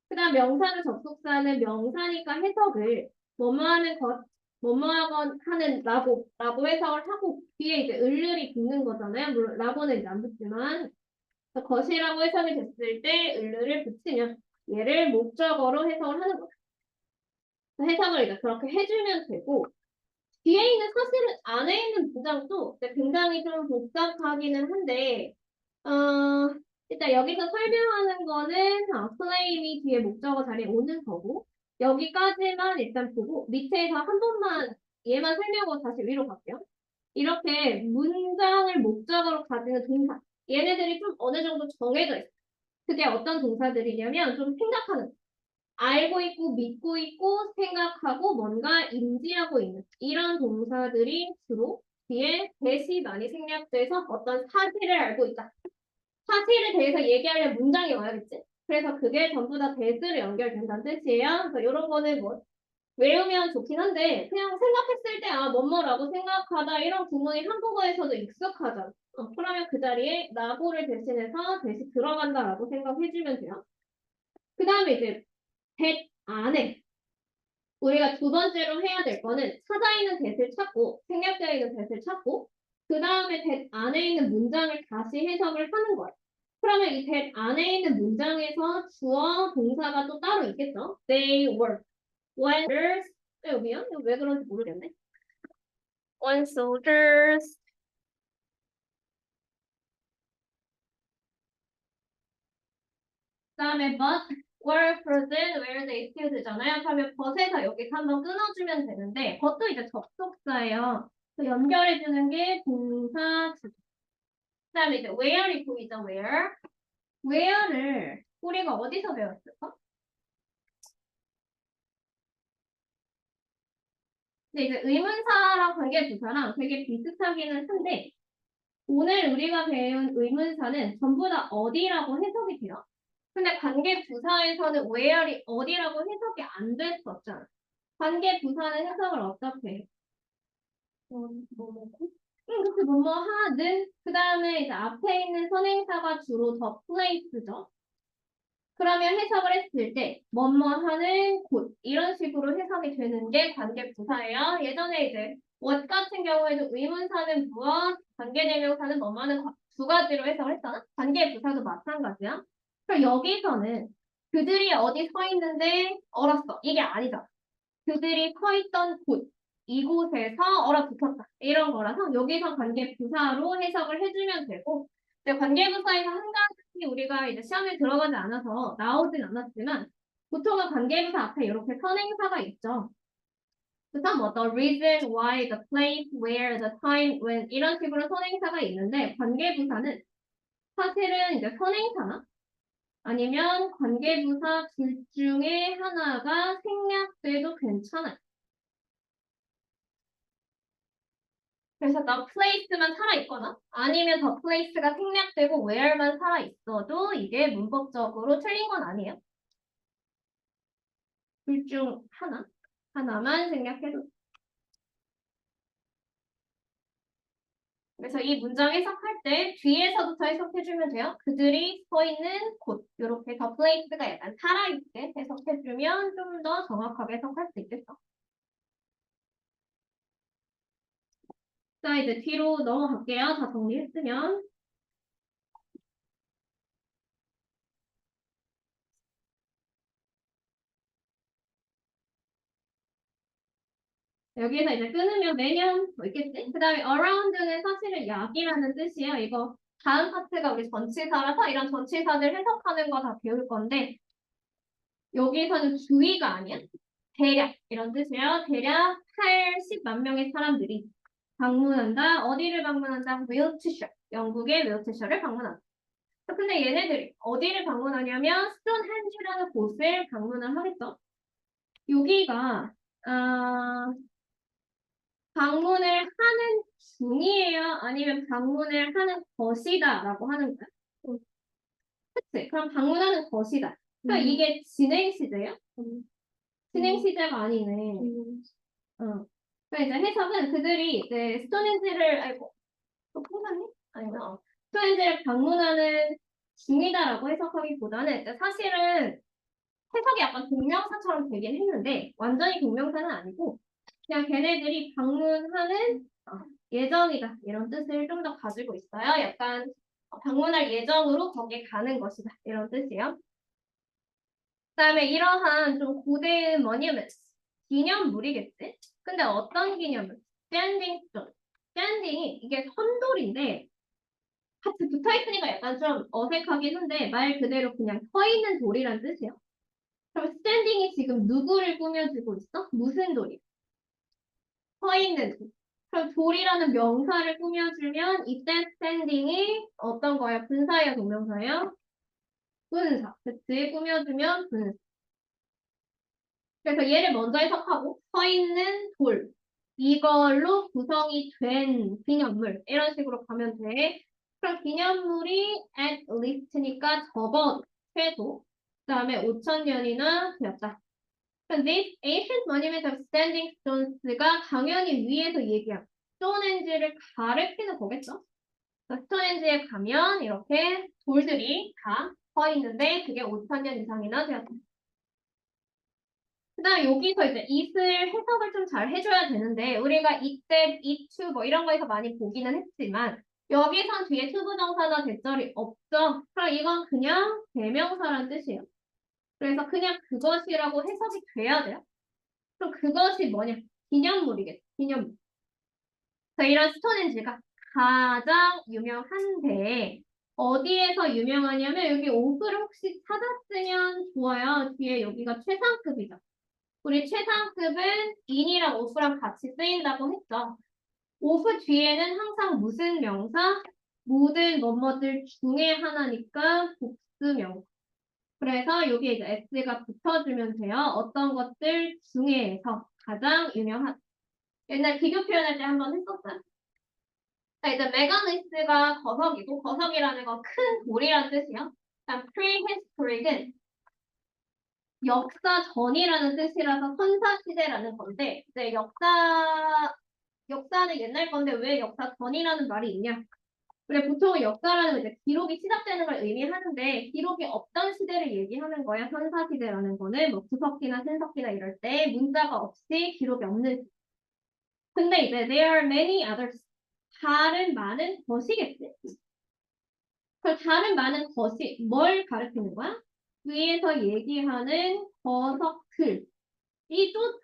그다음 명사를 접속사는 명사니까 해석을 뭐뭐하는 것, 뭐뭐하건 하는 라고 해석을 하고 뒤에 이제 을을이 붙는 거잖아요. 물론 라고는 이제 안 붙지만 것이라고 해석이 됐을 때 을을을 붙이면 얘를 목적어로 해석을 하는 거죠. 해석을 이제 그렇게 해주면 되고 뒤에 있는 사실은 안에 있는 문장도 굉장히 좀 복잡하기는 한데 일단 여기서 설명하는 거는 claim이 뒤에 목적어 자리에 오는 거고 여기까지만 일단 보고 밑에서 한 번만 얘만 설명하고 다시 위로 갈게요. 이렇게 문장을 목적어로 가지는 동사 얘네들이 좀 어느 정도 정해져 있어요. 그게 어떤 동사들이냐면 좀 생각하는 알고 있고 믿고 있고 생각하고 뭔가 인지하고 있는 이런 동사들이 주로 뒤에 대시 많이 생략돼서 어떤 사실을 알고 있다. 사실에 대해서 얘기하려면 문장이 와야겠지. 그래서 그게 전부 다 대스로 연결된다는 뜻이에요. 그래서 이런 거는 뭐 외우면 좋긴 한데 그냥 생각했을 때 뭐뭐라고 생각하다 이런 구문이 한국어에서도 익숙하잖아. 그러면 그 자리에 라고를 대신해서 대시 들어간다라고 생각해주면 돼요. 그 다음에 이제 that 안에 우리가 두 번째로 해야 될 거는 찾아 있는 that을 찾고 생략되어 있는 that을 찾고 그 다음에 that 안에 있는 문장을 다시 해석을 하는 거예요. 그러면 이 that 안에 있는 문장에서 주어 동사가 또 따로 있겠죠? They were when soldiers 여기요? 이거 왜 그런지 모르겠네. When soldiers 그다음에 but were present where they still잖아요. 그러면 but에서 여기서 한번 끊어주면 되는데 그것도 이제 접속사예요. 연결해주는 게 동사 주. 그다음에 이제 where이 보이죠? where를 우리가 어디서 배웠을까? 근데 이제 의문사랑 관계부사랑 되게 비슷하기는 한데 오늘 우리가 배운 의문사는 전부 다 어디라고 해석이 돼요. 근데 관계부사에서는 where이 어디라고 해석이 안 됐었잖아. 관계부사는 해석을 어떻게 해? 뭐고? 그렇게 뭐뭐 하는 그 다음에 이제 앞에 있는 선행사가 주로 the place죠. 그러면 해석을 했을 때 뭐뭐 하는 곳 이런 식으로 해석이 되는 게 관계부사예요. 예전에 이제 what 같은 경우에도 의문사는 무엇, 관계대명사는 뭐뭐는 두 가지로 해석을 했잖아. 관계부사도 마찬가지야. 그럼 여기서는 그들이 어디 서 있는데 얼었어. 이게 아니잖아. 그들이 서 있던 곳, 이곳에서 얼어붙었다. 이런 거라서 여기서 관계부사로 해석을 해주면 되고, 근데 관계부사에서 한 가지 우리가 이제 시험에 들어가지 않아서 나오진 않았지만, 보통은 관계부사 앞에 이렇게 선행사가 있죠. 그래서 뭐 the reason, why, the place, where, the time, when 이런 식으로 선행사가 있는데 관계부사는 사실은 이제 선행사나 아니면 관계부사 둘 중에 하나가 생략돼도 괜찮아요. 그래서 the place만 살아있거나 아니면 the place가 생략되고 where만 살아있어도 이게 문법적으로 틀린 건 아니에요. 둘 중 하나만 생략해도. 그래서 이 문장 해석할 때 뒤에서부터 해석해주면 돼요. 그들이 서 있는 곳, 이렇게 the place가 약간 살아있게 해석해주면 좀 더 정확하게 해석할 수 있겠죠. 자, 이제 뒤로 넘어갈게요. 다 정리했으면. 여기서 이제 끊으면 매년 뭐 있겠지? 그 다음에 around는 사실은 약이라는 뜻이에요. 이거 다음 파트가 우리 전치사라서 이런 전치사들 해석하는 거 다 배울 건데 여기서는 주의가 아니야. 대략 이런 뜻이에요. 대략 80만 명의 사람들이 방문한다. 어디를 방문한다? 윌트셔. 영국의 윌트셔를 방문한다. 근데 얘네들이 어디를 방문하냐면 스톤헨지라는 곳을 방문을 하겠죠. 여기가 방문을 하는 중이에요? 아니면 방문을 하는 것이다 라고 하는 거야? 그치? 그럼 방문하는 것이다. 그럼 이게 진행 시제예요? 진행 시제가 아니네. 어. 그러니까 이제 해석은 그들이 이제 스톤헨지를 알고 또 풍선이? 아니면 스톤헨지를 방문하는 중이다라고 해석하기보다는 이제 사실은 해석이 약간 동명사처럼 되긴 했는데 완전히 동명사는 아니고 그냥 걔네들이 방문하는 예정이다 이런 뜻을 좀 더 가지고 있어요. 약간 방문할 예정으로 거기에 가는 것이다 이런 뜻이에요. 그다음에 이러한 좀 고대 monument 기념물이겠지? 근데 어떤 기념물? standing stone. standing이 이게 선돌인데 같이 붙어 있으니까 약간 좀 어색하긴 한데 말 그대로 그냥 서 있는 돌이란 뜻이에요. 그럼 standing이 지금 누구를 꾸며주고 있어? 무슨 돌이? 서 있는 돌. 그럼 돌이라는 명사를 꾸며주면 이때 standing이 어떤 거예요? 분사예요, 동명사예요? 분사. 그치? 꾸며주면 분사. 그래서 얘를 먼저 해석하고 서 있는 돌. 이걸로 구성이 된 기념물. 이런 식으로 가면 돼. 그럼 기념물이 at least니까 적어도 최소. 그 다음에 5,000년이나 되었다. 그럼 this ancient monument of standing stones가 당연히 위에서 얘기한 스톤헨지를 가리키는 거겠죠? 스톤헨지에 가면 이렇게 돌들이 다 서 있는데 그게 5,000년 이상이나 되었다. 그다음 여기서 이제 it을 해석을 좀 잘 해줘야 되는데 우리가 이때, 이투 뭐 이런 거에서 많이 보기는 했지만 여기선 뒤에 투부정사나 대절이 없죠. 그럼 이건 그냥 대명사란 뜻이에요. 그래서 그냥 그것이라고 해석이 돼야 돼요. 그럼 그것이 뭐냐? 기념물이겠죠. 기념물. 자, 이런 스톤헨지가 가장 유명한데 어디에서 유명하냐면 여기 오프를 혹시 찾았으면 좋아요. 뒤에 여기가 최상급이죠. 우리 최상급은 인이랑 오프랑 같이 쓰인다고 했죠. 오프 뒤에는 항상 무슨 명사? 모든 뭐뭐들 중에 하나니까 복수명사. 그래서 여기에 이제 s가 붙어주면 돼요. 어떤 것들 중에서 가장 유명한. 옛날 비교 표현할 때 한번 했었어요. 자, 이제 메갈리스가 거석이고, 거석이라는 건 큰 돌이라는 뜻이요. 그다음 prehistoric은 역사 전이라는 뜻이라서 선사시대라는 건데, 이제 역사는 옛날 건데 왜 역사 전이라는 말이 있냐? 근데 보통은 역사라는 건 이제 기록이 시작되는 걸 의미하는데, 기록이 없던 시대를 얘기하는 거야. 선사시대라는 거는 뭐 구석기나 신석기나 이럴 때 문자가 없이 기록이 없는. 근데 이제 there are many others. 다른 많은 것이겠지. 그 다른 많은 것이 뭘 가리키는 거야? 위에서 얘기하는 거석들. 이 또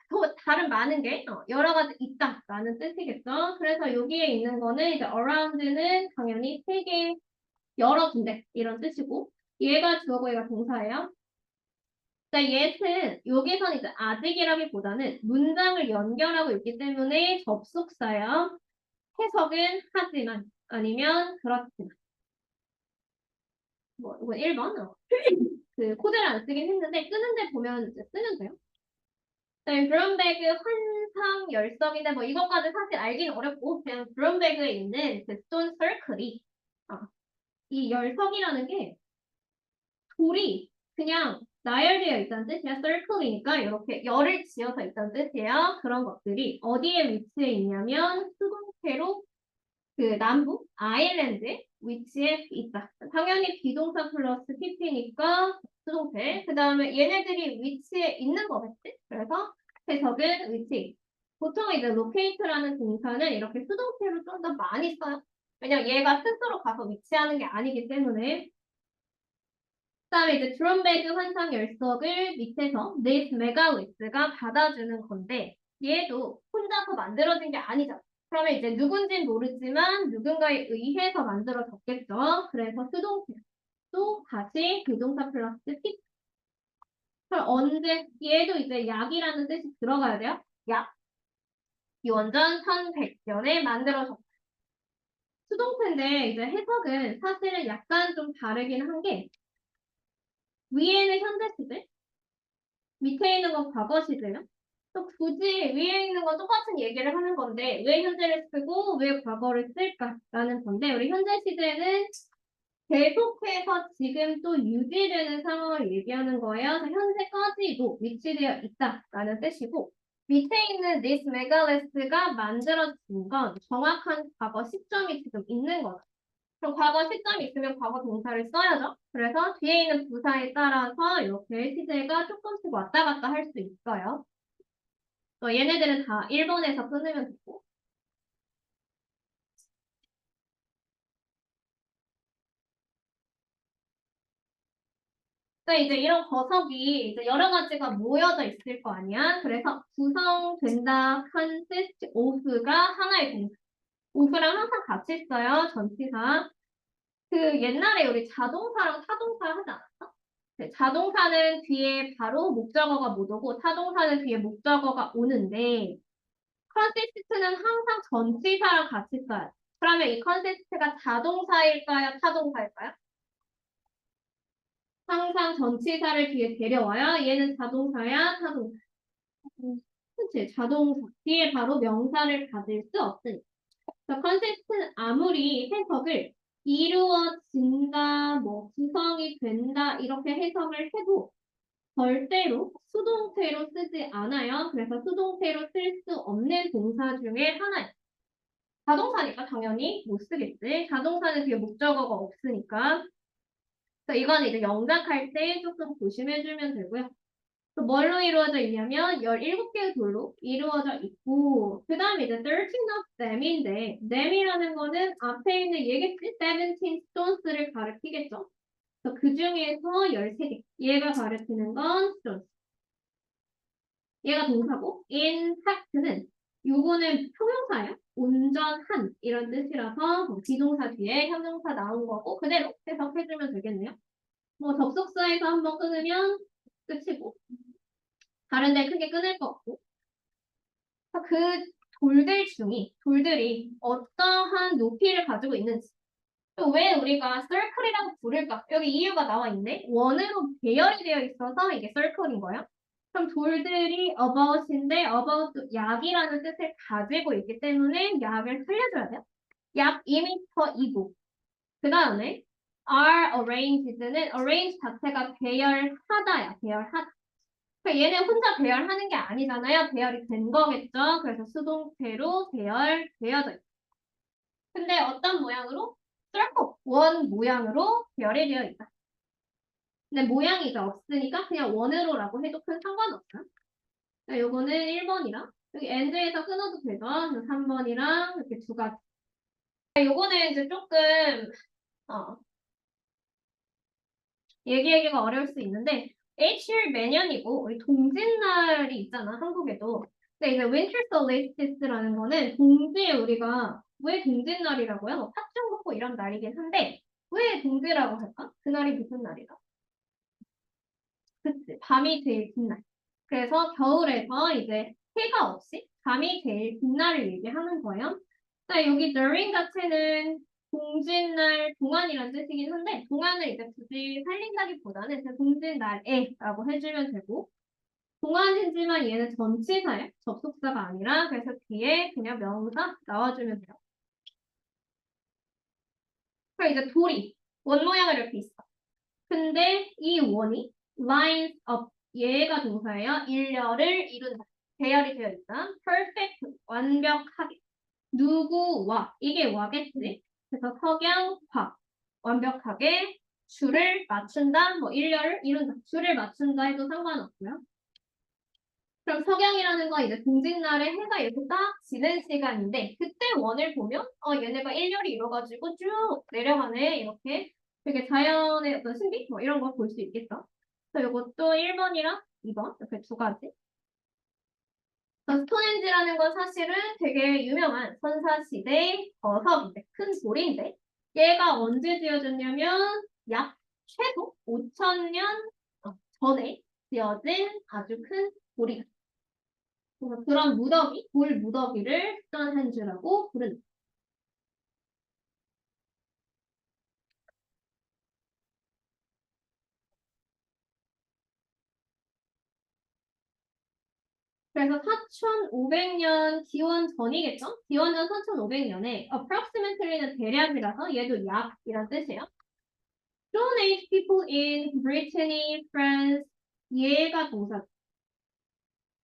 다른 많은 게 여러 가지 있다라는 뜻이겠죠. 그래서 여기에 있는 거는 이제 around는 당연히 세 개, 여러 군데 이런 뜻이고 얘가 주어고 얘가 동사예요. 자, 얘는 여기서는 이제 아직이라기보다는 문장을 연결하고 있기 때문에 접속사예요. 해석은 하지만 아니면 그렇지만. 뭐 이건 1번. 그 코드를 안 쓰긴 했는데 쓰는 데 보면 이제 쓰면 돼요. 네, 브룸베그 환상 열성인데 뭐 이것까지 사실 알기는 어렵고 그냥 브룸베그에 있는 그 스톤 서클이 이 열성이라는 게 돌이 그냥 나열되어 있다는 뜻이야. 서클이니까 이렇게 열을 지어서 있다는 뜻이에요. 그런 것들이 어디에 위치해 있냐면 수동태로 그 남부 아일랜드에 위치해 있다. 당연히 비동사 플러스 PP니까 수동태. 그 다음에 얘네들이 위치해 있는 거겠지? 그래서 해석은 위치. 보통 이제 locate라는 동사는 이렇게 수동태로 좀 더 많이 써요. 왜냐면 얘가 스스로 가서 위치하는 게 아니기 때문에. 그다음에 이제 드럼베그 환상 열석을 밑에서 this megalith가 받아주는 건데 얘도 혼자서 만들어진 게 아니잖아. 그러면 이제 누군진 모르지만 누군가에 의해서 만들어졌겠죠. 그래서 수동태 또 다시 비동사 플러스 티. 그럼 언제 얘도 이제 약이라는 뜻이 들어가야 돼요. 약. 기원전 1100년에 만들어졌다. 수동태인데 이제 해석은 사실은 약간 좀 다르긴 한 게 위에는 현재 시제, 밑에 있는 건 과거 시제요. 또 굳이 위에 있는 건 똑같은 얘기를 하는 건데 왜 현재를 쓰고 왜 과거를 쓸까라는 건데 우리 현재 시제는 계속해서 지금 또 유지되는 상황을 얘기하는 거예요. 그래서 현재까지도 위치되어 있다라는 뜻이고 밑에 있는 this megalith가 만들어진 건 정확한 과거 시점이 지금 있는 거죠. 그럼 과거 시점이 있으면 과거 동사를 써야죠. 그래서 뒤에 있는 부사에 따라서 이렇게 시제가 조금씩 왔다 갔다 할 수 있어요. 또 얘네들은 다 1번에서 끊으면 되고. 그러니까 이제 이런 거석이 이제 여러 가지가 모여져 있을 거 아니야. 그래서 구성된다, consist of가 하나의 동사. of랑 항상 같이 써요. 전치사. 그 옛날에 우리 자동사랑 타동사 하지 않았어? 네, 자동사는 뒤에 바로 목적어가 못 오고 타동사는 뒤에 목적어가 오는데 컨시스트는 항상 전치사랑 같이 써요. 그러면 이 컨시스트가 자동사일까요? 타동사일까요? 항상 전치사를 뒤에 데려와요. 얘는 자동사야, 타동사. 그치? 자동사. 뒤에 바로 명사를 가질 수 없으니까. 그래서 컨시스트는 아무리 해석을 이루어진다, 뭐 구성이 된다 이렇게 해석을 해도 절대로 수동태로 쓰지 않아요. 그래서 수동태로 쓸 수 없는 동사 중에 하나예요. 자동사니까 당연히 못 쓰겠지. 자동사는 뒤에 목적어가 없으니까. 그래서 이건 이제 영작할 때 조금 조심해주면 되고요. 또 뭘로 이루어져 있냐면 17개의 돌로 이루어져 있고 그 다음에 이제 13 of them인데 them이라는 거는 앞에 있는 얘겠지? 17 stones를 가리키겠죠. 그래서 그 중에서 13개. 얘가 가리키는 건 stones. 얘가 동사고 in fact는 요거는 형용사예요. 온전한 이런 뜻이라서 뭐 비동사 뒤에 형용사 나온 거고 그대로 해석해주면 되겠네요. 뭐 접속사에서 한번 끊으면 끝이고 다른 데 크게 끊을 거 없고 그 돌들이 어떠한 높이를 가지고 있는지 또 왜 우리가 circle이라고 부를까? 여기 이유가 나와 있네. 원으로 배열이 되어 있어서 이게 circle인 거예요. 그럼 돌들이 about인데 about 약이라는 뜻을 가지고 있기 때문에 약을 살려줘야 돼요. 약 2m이고 그 다음에 are arranged는 arrange 자체가 배열하다야. 배열하다. 그러니까 얘는 혼자 배열하는 게 아니잖아요. 배열이 된 거겠죠. 그래서 수동태로 배열되어져 있어. 근데 어떤 모양으로? circle, 원 모양으로 배열이 되어 있다. 근데 모양이 이제 없으니까 그냥 원으로라고 해도 큰 상관없다. 자, 요거는 1번이랑 여기 end에서 끊어도 되죠. 3번이랑 이렇게 두 가지. 자, 요거는 이제 조금 어, 얘기하기가 어려울 수 있는데 H일 매년이고 우리 동짓날이 있잖아 한국에도. 근데 이제 Winter Solstice라는 거는 동지에 우리가 왜 동짓날이라고요? 뭐 팥죽 먹고 이런 날이긴 한데 왜 동지라고 할까? 그날이 무슨 날이다? 그치 밤이 제일 긴 날. 그래서 겨울에서 이제 해가 없이 밤이 제일 긴 날을 얘기하는 거예요. 자 여기 during 자체는 동짓날 동안이라는 뜻이긴 한데 동안을 이제 굳이 살린다기보다는 그냥 동짓날에라고 해주면 되고 동안이지만 얘는 전치사야 접속사가 아니라 그래서 뒤에 그냥 명사 나와주면 돼요. 그럼 이제 돌이 원 모양을 이렇게 있어. 근데 이 원이 lines up 얘가 동사예요. 일렬을 이룬다. 배열이 되어 있다. perfect 완벽하게 누구와 이게 와겠지. 그래서 석양화 완벽하게 줄을 맞춘다. 뭐 일렬을 이룬다. 줄을 맞춘다 해도 상관없고요. 그럼 석양이라는 건 이제 동짓날에 해가 이렇게 딱 지는 시간인데 그때 원을 보면 얘네가 일렬이 이루어가지고 쭉 내려가네 이렇게 되게 자연의 어떤 신비 뭐 이런 거 볼 수 있겠죠. 그래서 이것도 1번이랑 2번 이렇게 두 가지. 스톤헨지라는 건 사실은 되게 유명한 선사시대 버석인데 큰 돌인데 얘가 언제 지어졌냐면 약 최소 5,000년 전에 지어진 아주 큰 돌이다. 그래서 그런 무더기, 돌 무더기를 스톤헨지라고 부른다. 그래서 4,500년 기원 전이겠죠? 기원 전 4,500년에 approximately는 대략이라서 얘도 약이란 뜻이에요. Stone Age people in Brittany, France. 얘가 동사.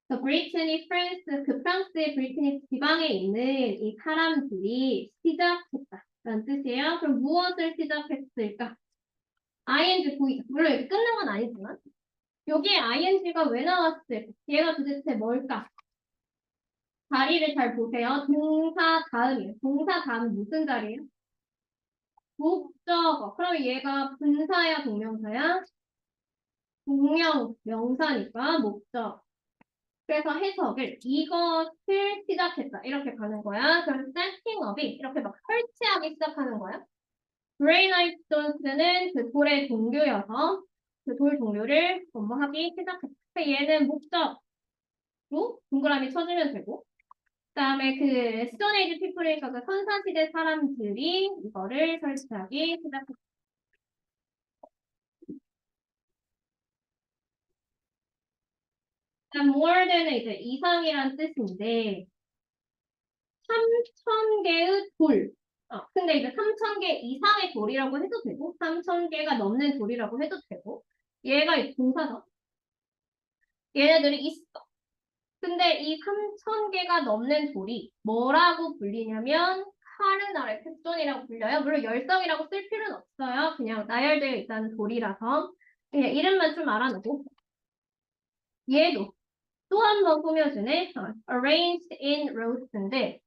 그 브리트니, 프랑스, 그 프랑스의 브리트니 지방에 있는 이 사람들이 시작했다. 라는 뜻이에요. 그럼 무엇을 시작했을까? ing 보이죠? 물론 이렇게 끊는 건 아니지만 여기에 ing가 왜 나왔을까? 얘가 도대체 뭘까? 자리를 잘 보세요. 동사 다음이에요. 동사 다음 무슨 자리예요? 목적어. 그럼 얘가 분사야, 동명사야? 동명, 명사니까 목적. 그래서 해석을 이것을 시작했다. 이렇게 가는 거야. 그럼 setting up이 이렇게 막 설치하기 시작하는 거야. Granite stones는 그 돌의 종류여서 그 돌 종류를 업무하기 시작했다. 얘는 목적으로 동그라미 쳐주면 되고 그다음에 그 스톤 에이지 피플에서 그 선사시대 사람들이 이거를 설치하기 시작했다. more than은 이제 이상이란 뜻인데 3,000개의 돌. 근데 이제 3,000개 이상의 돌이라고 해도 되고, 3,000개가 넘는 돌이라고 해도 되고, 얘가 이 동사죠. 얘네들이 있어. 근데 이 3,000개가 넘는 돌이 뭐라고 불리냐면, 카르나레 캡존이라고 불려요. 물론 열성이라고 쓸 필요는 없어요. 그냥 나열되어 있다는 돌이라서. 그냥 이름만 좀 알아놓고. 얘도 또 한 번 꾸며주네. arranged in rows인데,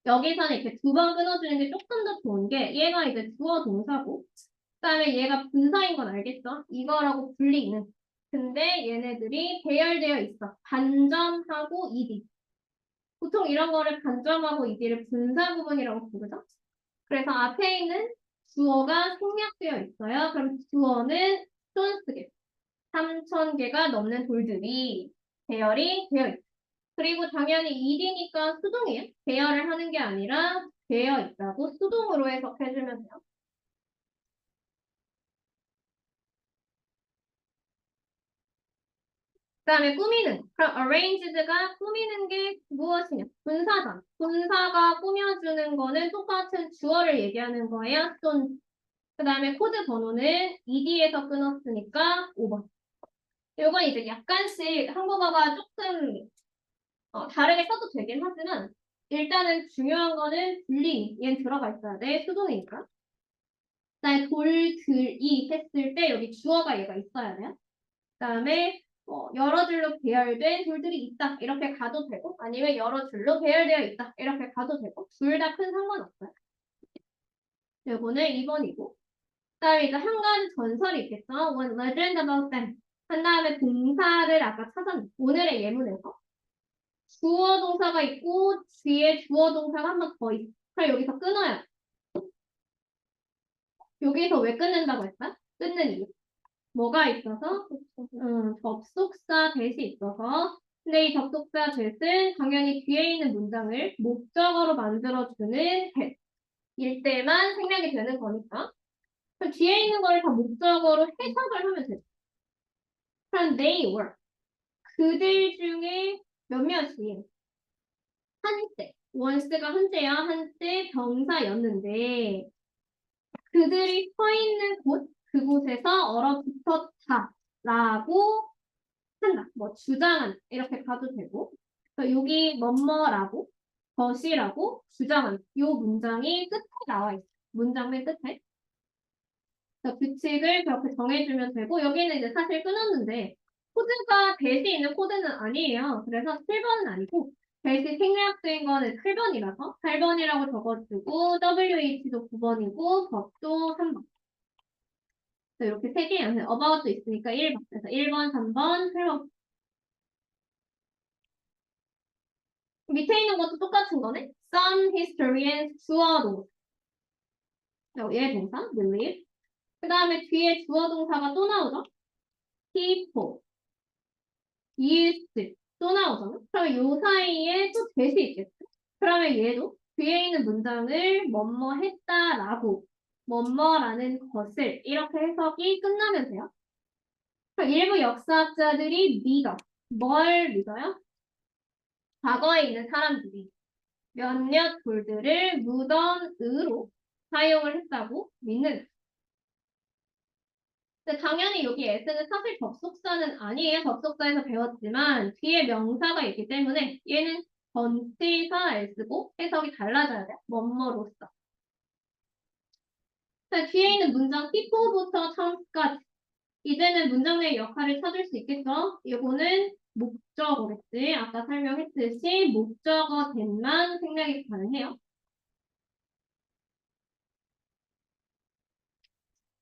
여기서는 이렇게 두 번 끊어주는 게 조금 더 좋은 게 얘가 이제 주어 동사고 그다음에 얘가 분사인 건 알겠어? 이거라고 불리는. 근데 얘네들이 배열되어 있어. 반점하고 이디. 보통 이런 거를 반점하고 이디를 분사 구문이라고 부르죠. 그래서 앞에 있는 주어가 생략되어 있어요. 그럼 주어는 스톤스겠 3,000개가 넘는 돌들이 배열이 되어 있어. 그리고 당연히 일이니까 수동이에요. 대여를 하는 게 아니라 되어 있다고 수동으로 해석해주면 돼요. 그다음에 꾸미는 거. 그럼 arranged가 꾸미는 게 무엇이냐? 분사잖아. 분사가 꾸며주는 거는 똑같은 주어를 얘기하는 거예요. 쏜. 그다음에 코드 번호는 ed에서 끊었으니까 5번. 요건 이제 약간씩 한국어가 조금 다르게 써도 되긴 하지만 일단은 중요한 거는 분리. 얘는 들어가 있어야 돼. 수동이니까. 그다음에 돌들이 했을 때 여기 주어가 얘가 있어야 돼요. 그다음에 여러 줄로 배열된 돌들이 있다. 이렇게 가도 되고 아니면 여러 줄로 배열되어 있다. 이렇게 가도 되고 둘 다 큰 상관없어요. 요거는 2번이고 그다음에 이제 한 가지 전설이 있겠죠. One legend about them. 한 다음에 동사를 아까 찾았는데 오늘의 예문에서 주어 동사가 있고 뒤에 주어 동사가 한 번 더 있어. 그럼 여기서 끊어야 돼. 여기서 왜 끊는다고 했다? 끊는 이유. 뭐가 있어서? 접속사 대시 있어서. 근데 이 접속사 대신 당연히 뒤에 있는 문장을 목적어로 만들어주는 일 때만 생략이 되는 거니까. 그럼 뒤에 있는 걸 다 목적어로 해석을 하면 되죠. 그럼 they were. 그들 중에 몇몇이 한때, once가 한때야, 한때 병사였는데 그들이 서 있는 곳, 그곳에서 얼어붙었다라고 한다. 뭐 주장한 이렇게 가도 되고 그래서 여기 뭐뭐라고 것이라고 주장한 이 문장이 끝에 나와 있어. 문장 맨 끝에. 그래서 규칙을 그렇게 정해주면 되고 여기는 이제 사실 끊었는데 코드가 대시 있는 코드는 아니에요. 그래서 7번은 아니고 대시 생략된 거는 8번이라서 8번이라고 적어주고 WH도 9번이고 법도 3번. 이렇게 세 개예요. about도 있으니까 1번. 그래서 1번, 3번, 8번. 밑에 있는 것도 똑같은 거네. Some historians 주어 동사. 얘 동사, believe. 그 다음에 뒤에 주어 동사가 또 나오죠. people, used 또 나오잖아. 그러면 요 사이에 또 대시 있겠죠. 그러면 얘도 뒤에 있는 문장을 뭐뭐 했다라고 뭐뭐라는 것을 이렇게 해석이 끝나면 돼요. 그럼 일부 역사학자들이 믿어. 뭘 믿어요? 과거에 있는 사람들이 몇몇 돌들을 무덤으로 사용을 했다고 믿는. 근데 당연히 여기 s는 사실 접속사는 아니에요. 접속사에서 배웠지만 뒤에 명사가 있기 때문에 얘는 전치사 s고 해석이 달라져야 돼요. 뭐뭐로써. 자, 뒤에 있는 문장 people부터 처음까지 이제는 문장 내의 역할을 찾을 수 있겠죠? 이거는 목적어겠지. 아까 설명했듯이 목적어 된만 생략이 가능해요.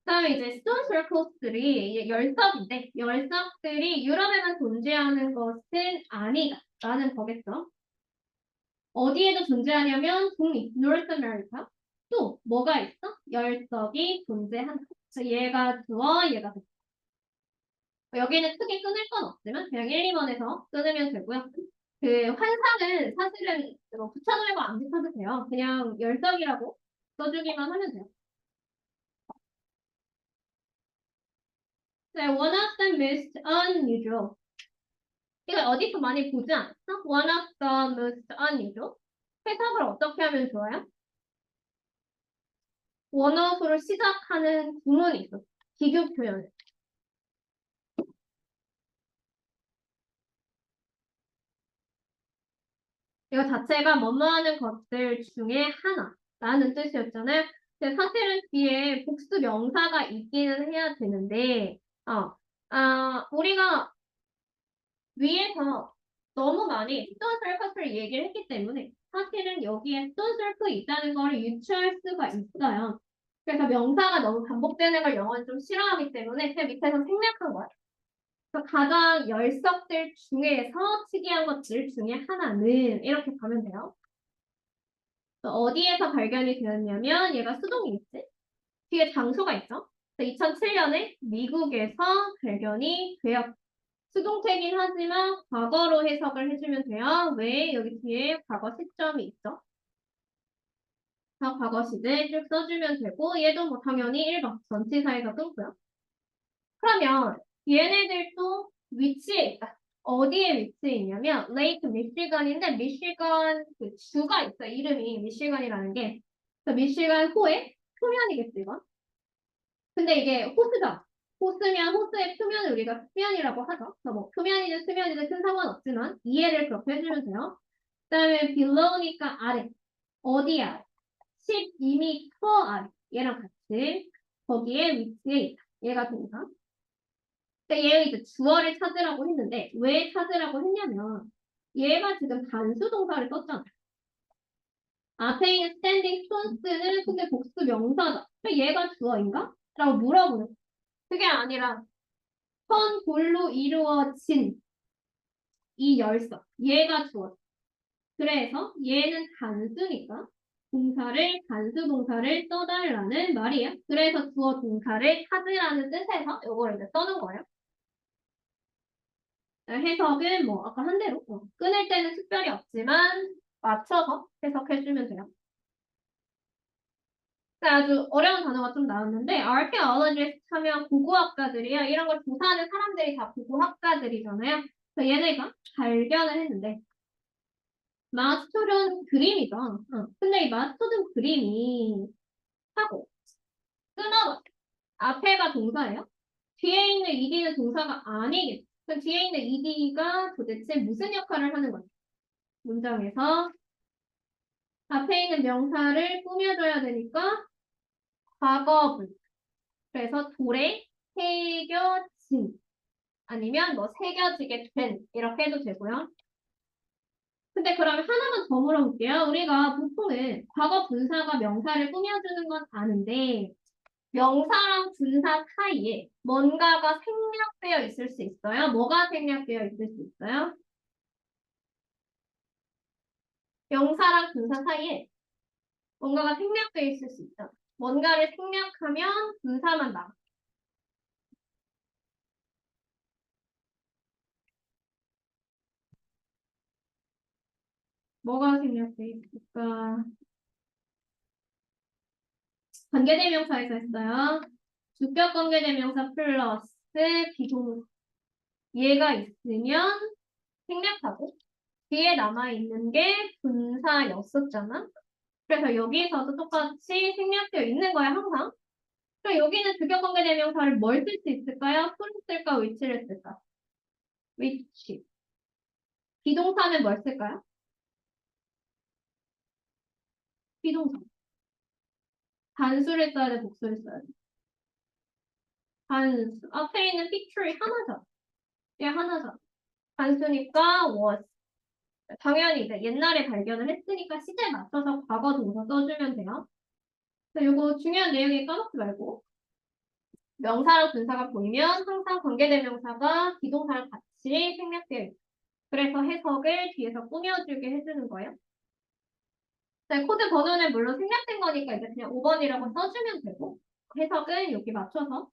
그다음에 이제 스톤 서클들이 열석인데 열석들이 유럽에만 존재하는 것은 아니다라는 거겠죠. 어디에도 존재하냐면 북미, 노스 아메리카. 또 뭐가 있어? 열석이 존재한다. 그래서 얘가 주어, 얘가 대. 여기는 크게 끊을 건 없지만 그냥 1, 2번에서 끊으면 되고요. 그 환상은 사실은 붙여도 안 붙여도 돼요. 그냥 열석이라고 써주기만 하면 돼요. 네, one of the most unusual. 이걸 어디서 많이 보지 않았어? One of the most unusual. 해석을 어떻게 하면 좋아요? one of로 시작하는 구문이 있어. 비교 표현. 이거 자체가 뭐뭐 하는 것들 중에 하나라는 뜻이었잖아요. 근데 사실은 뒤에 복수 명사가 있기는 해야 되는데, 우리가 위에서 너무 많이 스톤 설커스를 얘기를 했기 때문에 사실은 여기에 스톤 설커 있다는 걸 유추할 수가 있어요. 그래서 명사가 너무 반복되는 걸 영어는 좀 싫어하기 때문에 그냥 밑에서 생략한 거예요. 그래서 가장 열석들 중에서 특이한 것들 중에 하나는 이렇게 가면 돼요. 어디에서 발견이 되었냐면 얘가 수동이겠지? 뒤에 장소가 있죠? 2007년에 미국에서 발견이 되었. 수동태긴 하지만 과거로 해석을 해주면 돼요. 왜? 여기 뒤에 과거 시점이 있죠? 과거 시제 쭉 써주면 되고 얘도 뭐 당연히 1번 전치사에서 끊고요. 그러면 얘네들도 위치에 있다. 어디에 위치해 있냐면 레이크 미시건인데 미시건 그 주가 있어. 이름이 미시건이라는 게. 그래서 미시건 호의 표면이겠지 이건. 근데 이게 호수다. 호수면 호수의 표면을 우리가 수면이라고 하죠. 그래서 뭐 표면이든 수면이든 큰 상관없지만 이해를 그렇게 해주면 돼요. 그다음에 below니까 아래. 어디야? 12m 아래. 얘랑 같이 거기에 위치해 있다. 얘가 동사. 근데 얘가 이제 주어를 찾으라고 했는데 왜 찾으라고 했냐면 얘가 지금 단수 동사를 썼잖아. 앞에 있는 standing stones는 근데 복수 명사다. 그러니까 얘가 주어인가? 라고 물어보는 거야. 그게 아니라 선 골로 이루어진 이 열선. 얘가 주어. 그래서 얘는 단수니까 단수 동사를 써달라는 말이에요. 그래서 주어 동사를 찾으라는 뜻에서 이걸 이제 써는 거예요. 해석은 뭐 아까 한 대로 끊을 때는 특별히 없지만 맞춰서 해석해주면 돼요. 아주 어려운 단어가 좀 나왔는데 archaeologist 하면 고고학자들이야. 이런 걸 조사하는 사람들이 다 고고학자들이잖아요. 그래서 얘네가 발견을 했는데 마스터는 그림이죠. 근데 이 마스터든 그림이 하고 끊어봤어. 앞에가 동사예요. 뒤에 있는 ed는 동사가 아니겠죠. 그럼 뒤에 있는 ed가 도대체 무슨 역할을 하는 거죠? 문장에서 앞에 있는 명사를 꾸며줘야 되니까 과거분. 그래서 돌에 새겨진 아니면 뭐 새겨지게 된 이렇게 해도 되고요. 근데 그러면 하나만 더 물어볼게요. 우리가 보통은 과거 분사가 명사를 꾸며주는 건 아는데 명사랑 분사 사이에 뭔가가 생략되어 있을 수 있어요? 뭐가 생략되어 있을 수 있어요? 명사랑 분사 사이에 뭔가가 생략되어 있을 수 있죠. 뭔가를 생략하면 분사만 나와. 뭐가 생략되어 있을까? 관계대명사에서 했어요. 주격 관계대명사 플러스 비동사. 얘가 있으면 생략하고 뒤에 남아있는 게 분사였었잖아. 그래서 여기서도 똑같이 생략되어 있는 거야, 항상. 그럼 여기는 주격 관계대명사를 뭘 쓸 수 있을까요? 풀을 쓸까, 위치를 쓸까? 위치. 비동사는 뭘 쓸까요? 비동사. 단수를 써야 돼, 복수를 써야 돼. 단수. 앞에 있는 picture이 하나죠. 얘 하나죠. 단수니까 was. 당연히 이제 옛날에 발견을 했으니까 시제에 맞춰서 과거 동사 써주면 돼요. 근데 이거 중요한 내용이 까먹지 말고 명사랑 분사가 보이면 항상 관계대명사가 비동사랑 같이 생략되어 있어요. 그래서 해석을 뒤에서 꾸며주게 해주는 거예요. 네, 코드 번호는 물론 생략된 거니까 이제 그냥 5번이라고 써주면 되고 해석은 여기 맞춰서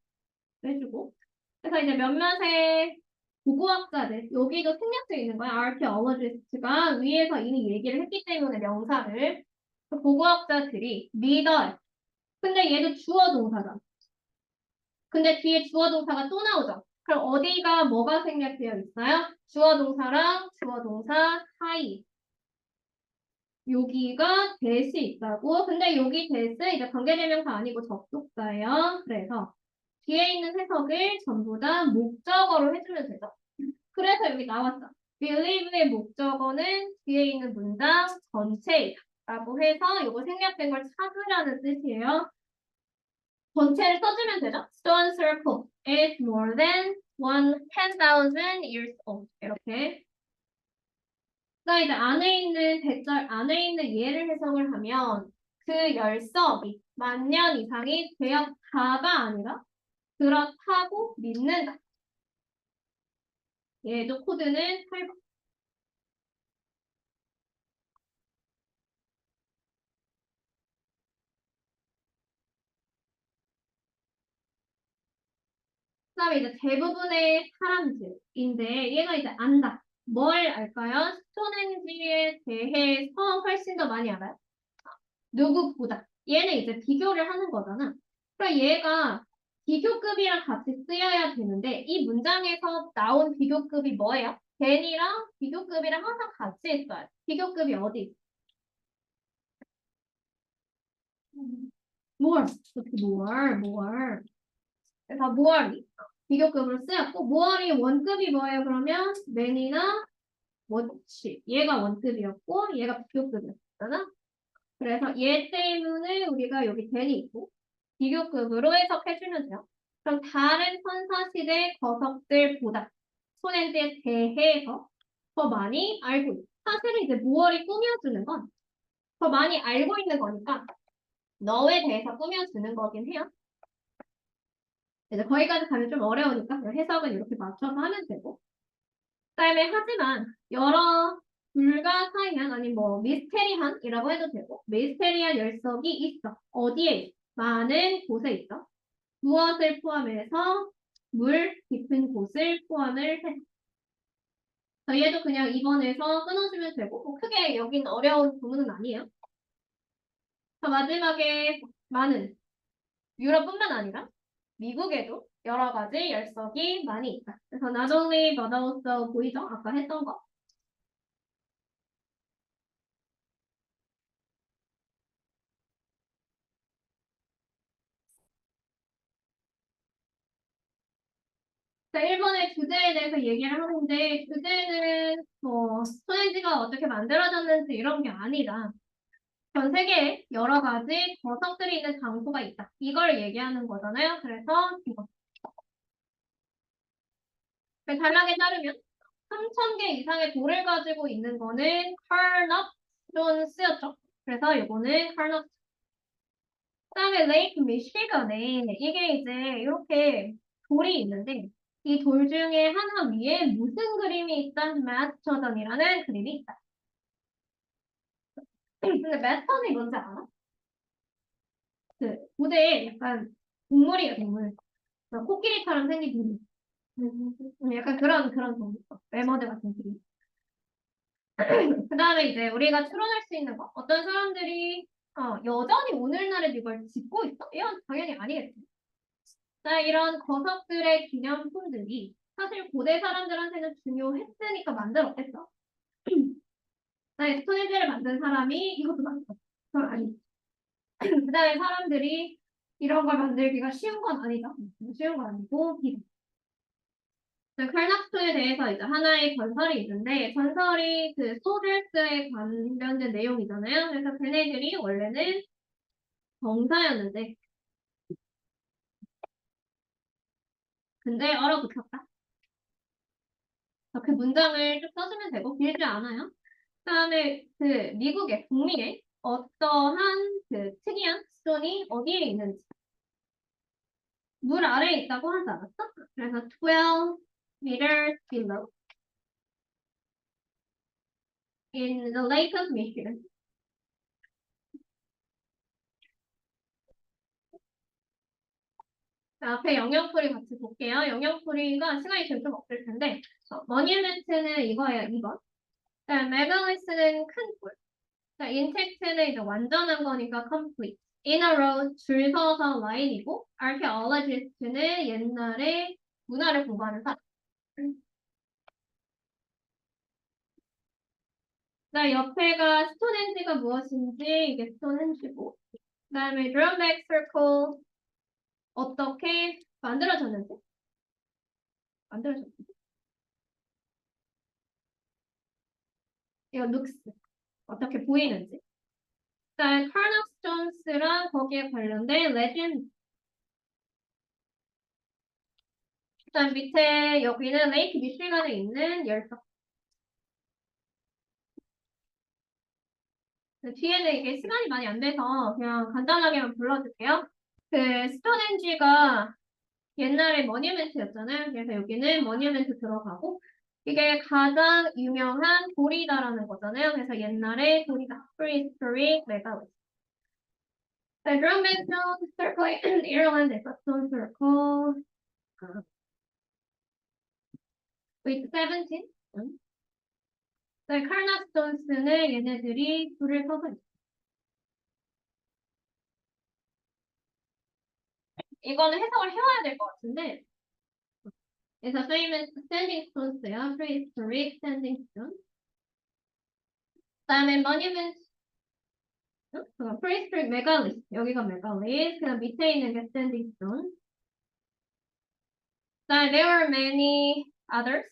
해주고 그래서 이제 몇몇의 고고학자들 여기도 생략되어 있는 거야. archaeologist가 위에서 이미 얘기를 했기 때문에 명사를 그 고고학자들이 믿어요. 근데 얘도 주어 동사잖아. 근데 뒤에 주어 동사가 또 나오죠. 그럼 어디가 뭐가 생략되어 있어요? 주어 동사랑 주어 동사 사이. 여기가 대시 있다고. 근데 여기 대시 이제 관계대명사 아니고 접속사예요. 그래서 뒤에 있는 해석을 전부 다 목적어로 해주면 되죠. 그래서 여기 나왔어. believe의 목적어는 뒤에 있는 문장 전체라고 해서 이거 생략된 걸 찾으라는 뜻이에요. 전체를 써주면 되죠. Stone circle is more than 10,000 years old. 이렇게. 그러니까 이제 안에 있는 대절 안에 있는 예를 해석을 하면 그 열석이 만년 이상이 되었다가 아니라 그렇다고 믿는다. 얘도 코드는 8번. 그다음에 이제 대부분의 사람들인데 얘가 이제 안다. 뭘 알까요? 스톤헨지에 대해서 훨씬 더 많이 알아요. 누구보다. 얘는 이제 비교를 하는 거잖아. 그럼 얘가 비교급이랑 같이 쓰여야 되는데 이 문장에서 나온 비교급이 뭐예요? 벤이랑 비교급이랑 항상 같이 있어요. 비교급이 어디? 뭘? 어떻게 뭘? 그래서 무얼이 비교급으로 쓰였고 무얼이 원급이 뭐예요? 그러면 맨이나 원치 얘가 원급이었고 얘가 비교급이었잖아. 그래서 얘 때문에 우리가 여기 벤이 있고 비교급으로 해석해주면 돼요. 그럼 다른 선사시대 거석들보다 손엔즈에 대해서 더 많이 알고 있어. 사실은 이제 무얼이 꾸며주는 건 더 많이 알고 있는 거니까 너에 대해서 꾸며주는 거긴 해요. 이제 거기까지 가면 좀 어려우니까 해석은 이렇게 맞춰서 하면 되고. 그다음에 하지만 여러 불가사의한 아니 뭐 미스테리한이라고 해도 되고 미스테리한 열석이 있어. 어디에 있어? 많은 곳에 있어. 무엇을 포함해서 물 깊은 곳을 포함을 해. 얘도 그냥 2번에서 끊어주면 되고 뭐 크게 여긴 어려운 부분은 아니에요. 자, 마지막에 많은 유럽뿐만 아니라 미국에도 여러 가지 열석이 많이 있다. 그래서 not only but also 보이죠? 아까 했던 거. 자, 1번의 주제에 대해서 얘기를 하는데 주제는 뭐 스토리지가 어떻게 만들어졌는지 이런 게 아니라 전 세계에 여러 가지 거석들이 있는 장소가 있다. 이걸 얘기하는 거잖아요. 그래서 이거. 단락에 따르면 3,000개 이상의 돌을 가지고 있는 거는 칼납 존스였죠. 그래서 이거는 칼납. 그다음에 레이크 미시건에 이게 이제 이렇게 돌이 있는데 이 돌 중에 하나 위에 무슨 그림이 있다? 마스터던이라는 그림이 있다. 근데 마스터던이 뭔지 알아? 그 고대에 약간 동물이에요, 동물. 코끼리처럼 생긴 그림. 약간 그런 동물. 메머드 같은 그림. 그다음에 이제 우리가 추론할 수 있는 거. 어떤 사람들이 여전히 오늘날에 이걸 짓고 있어? 이건 당연히 아니겠지. 자, 이런 거석들의 기념품들이 사실 고대 사람들한테는 중요했으니까 만들었겠죠. 나 스톤헨지를 만든 사람이 이것도 만들었어. 그건 아니지. 그다음에 사람들이 이런 걸 만들기가 쉬운 건 아니다. 쉬운 건 아니고 비슷. 칼락스톤에 대해서 이제 하나의 전설이 있는데 전설이 그 소들스에 관련된 내용이잖아요. 그래서 걔네들이 원래는 병사였는데 근데 얼어붙었다. 그 문장을 쭉 써주면 되고 길지 않아요. 그다음에 그 미국의 북미에 어떠한 그 특이한 스톤이 어디에 있는지 물 아래에 있다고 하지 않았어? 그래서 12 meters below in the Lake of Michigan. 자, 앞에 영역풀이 같이 볼게요. 영역풀이가 시간이 좀 없을 텐데 머니멘트는 이거예요. 2번. 메갈리스는 큰 뿔. 자, 인텍트는 이제 완전한 거니까 complete. In a row 줄 서서 라인이고 archaeologist는 옛날에 문화를 공부하는 사람. 자, 옆에가 스톤헨지가 무엇인지 이게 스톤헨지고 그다음에 드럼백 서클 어떻게 만들어졌는지 만들어졌는지 이거 룩스 어떻게 보이는지 그다음에 카르낙스 존스랑 거기에 관련된 레전드 그다음 밑에 여기는 레이크 미시간에 있는 열석 뒤에는 이게 시간이 많이 안 돼서 그냥 간단하게만 불러줄게요. 그 스톤헨지가 옛날에 머니멘트였잖아요. 그래서 여기는 머니멘트 들어가고 이게 가장 유명한 돌이다라는 거잖아요. 그래서 옛날에 돌이다. Prehistoric megalith. The drum band stone circle in Ireland is a stone circle with 17. 네, 칼납스톤스는 얘네들이 줄을 서서 있어요. 이거는 해석을 해와야 될 것 같은데 is a famous standing stone요. prehistoric standing stone. 그다음에 monument, prehistoric megalith. 여기가 megalith. 그다음 밑에 있는 게 standing stone. 그다음에 there are many others.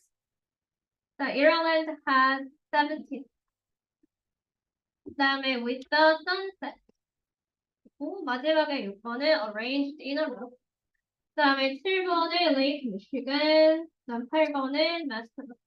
Ireland has 70. 그다음에 with the sunset. 마지막에 6번은 arranged in a row. 그다음에 7번은 Lake Michigan. 그다음 8번은 Massachusetts.